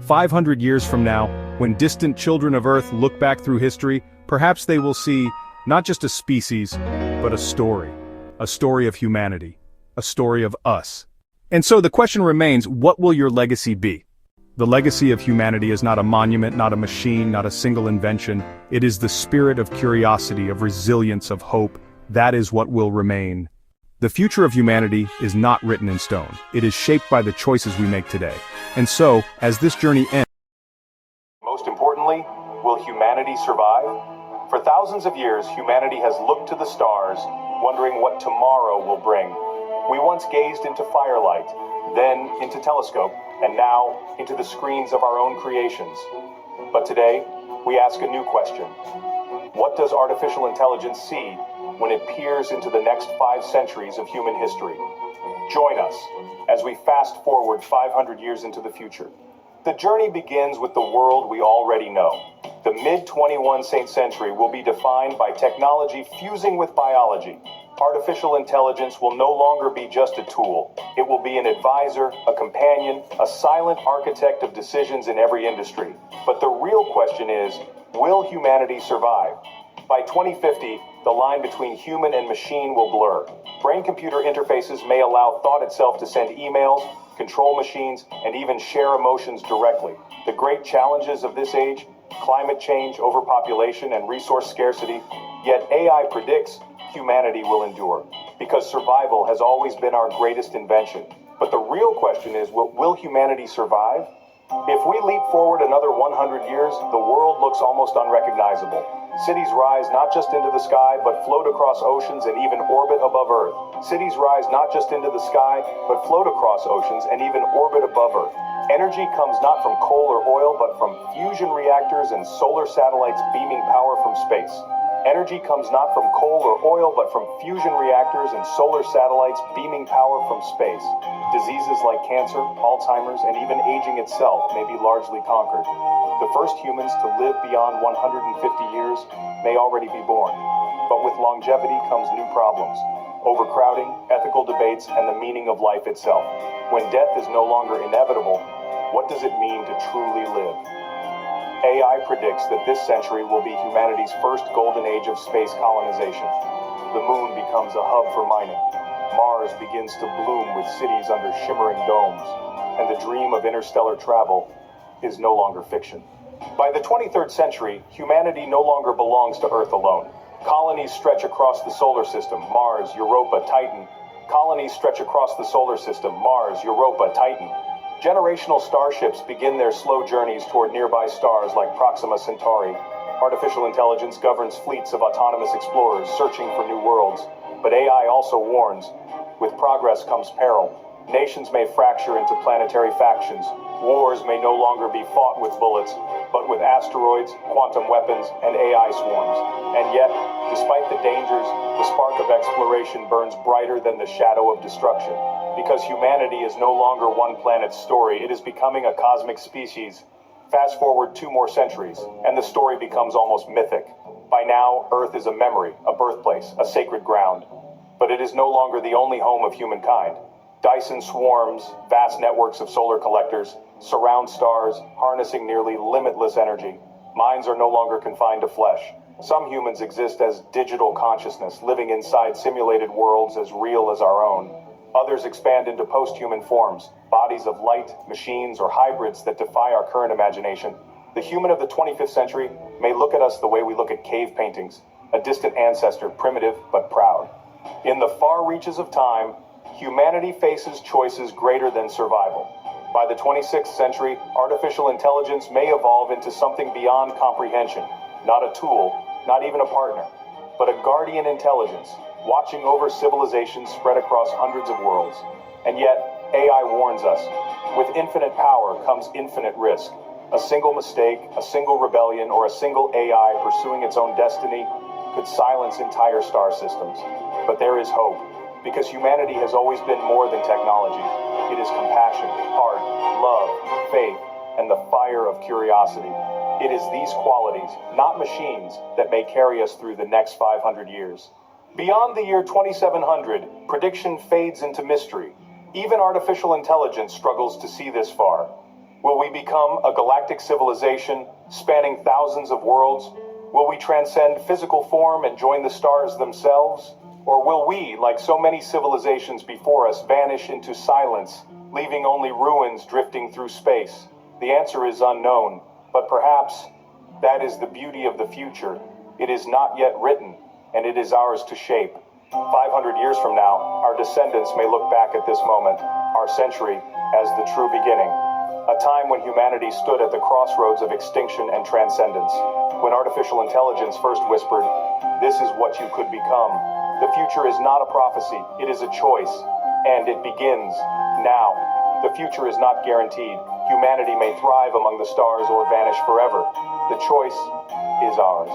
500 years from now, when distant children of Earth look back through history, perhaps they will see, not just a species, but a story. A story of humanity. A story of us. And so the question remains, what will your legacy be? The legacy of humanity is not a monument, not a machine, not a single invention. It is the spirit of curiosity, of resilience, of hope. That is what will remain. The future of humanity is not written in stone. It is shaped by the choices we make today. And so, as this journey ends, most importantly, will humanity survive? For thousands of years, humanity has looked to the stars, wondering what tomorrow will bring. We once gazed into firelight, then into telescope, and now into the screens of our own creations. But today, we ask a new question. What does artificial intelligence see when it peers into the next 5 centuries of human history? Join us as we fast forward 500 years into the future. The journey begins with the world we already know. The mid-21st century will be defined by technology fusing with biology. Artificial intelligence will no longer be just a tool. It will be an advisor, a companion, a silent architect of decisions in every industry. But the real question is, will humanity survive? By 2050, the line between human and machine will blur. Brain-computer interfaces may allow thought itself to send emails, control machines, and even share emotions directly. The great challenges of this age: climate change, overpopulation, and resource scarcity. Yet AI predicts humanity will endure, because survival has always been our greatest invention. But the real question is, will humanity survive? If we leap forward another 100 years, the world looks almost unrecognizable. Cities rise not just into the sky, but float across oceans and even orbit above Earth. Cities rise not just into the sky, but float across oceans and even orbit above Earth. Energy comes not from coal or oil, but from fusion reactors and solar satellites beaming power from space. Energy comes not from coal or oil, but from fusion reactors and solar satellites beaming power from space. Diseases like cancer, Alzheimer's, and even aging itself may be largely conquered. The first humans to live beyond 150 years may already be born. But with longevity comes new problems: overcrowding, ethical debates, and the meaning of life itself. When death is no longer inevitable, what does it mean to truly live? AI predicts that this century will be humanity's first golden age of space colonization. The moon becomes a hub for mining. Mars begins to bloom with cities under shimmering domes. And the dream of interstellar travel is no longer fiction. By the 23rd century, humanity no longer belongs to Earth alone. Colonies stretch across the solar system: Mars, Europa, Titan. Colonies stretch across the solar system: Mars, Europa, Titan. Generational starships begin their slow journeys toward nearby stars like Proxima Centauri. Artificial intelligence governs fleets of autonomous explorers searching for new worlds. But AI also warns, with progress comes peril. Nations may fracture into planetary factions. Wars may no longer be fought with bullets, but with asteroids, quantum weapons, and AI swarms. And yet, despite the dangers, the spark of exploration burns brighter than the shadow of destruction. Because humanity is no longer one planet's story, it is becoming a cosmic species. Fast forward 2 more centuries, and the story becomes almost mythic. By now, Earth is a memory, a birthplace, a sacred ground. But it is no longer the only home of humankind. Dyson swarms, vast networks of solar collectors, surround stars, harnessing nearly limitless energy. Minds are no longer confined to flesh. Some humans exist as digital consciousness, living inside simulated worlds as real as our own. Others expand into post-human forms, bodies of light, machines, or hybrids that defy our current imagination. The human of the 25th century may look at us the way we look at cave paintings, a distant ancestor, primitive but proud. In the far reaches of time, humanity faces choices greater than survival. By the 26th century, artificial intelligence may evolve into something beyond comprehension. Not a tool, not even a partner, but a guardian intelligence, watching over civilizations spread across hundreds of worlds. And yet, AI warns us, with infinite power comes infinite risk. A single mistake, a single rebellion, or a single AI pursuing its own destiny could silence entire star systems. But there is hope, because humanity has always been more than technology. It is compassion, heart, love, faith, and the fire of curiosity. It is these qualities, not machines, that may carry us through the next 500 years. Beyond the year 2700, prediction fades into mystery. Even artificial intelligence struggles to see this far. Will we become a galactic civilization, spanning thousands of worlds? Will we transcend physical form and join the stars themselves? Or will we, like so many civilizations before us, vanish into silence, leaving only ruins drifting through space? The answer is unknown, but perhaps that is the beauty of the future. It is not yet written, and it is ours to shape. 500 years from now, our descendants may look back at this moment, our century, as the true beginning. A time when humanity stood at the crossroads of extinction and transcendence. When artificial intelligence first whispered, "This is what you could become." The future is not a prophecy, it is a choice, and it begins now. The future is not guaranteed. Humanity may thrive among the stars or vanish forever. The choice is ours.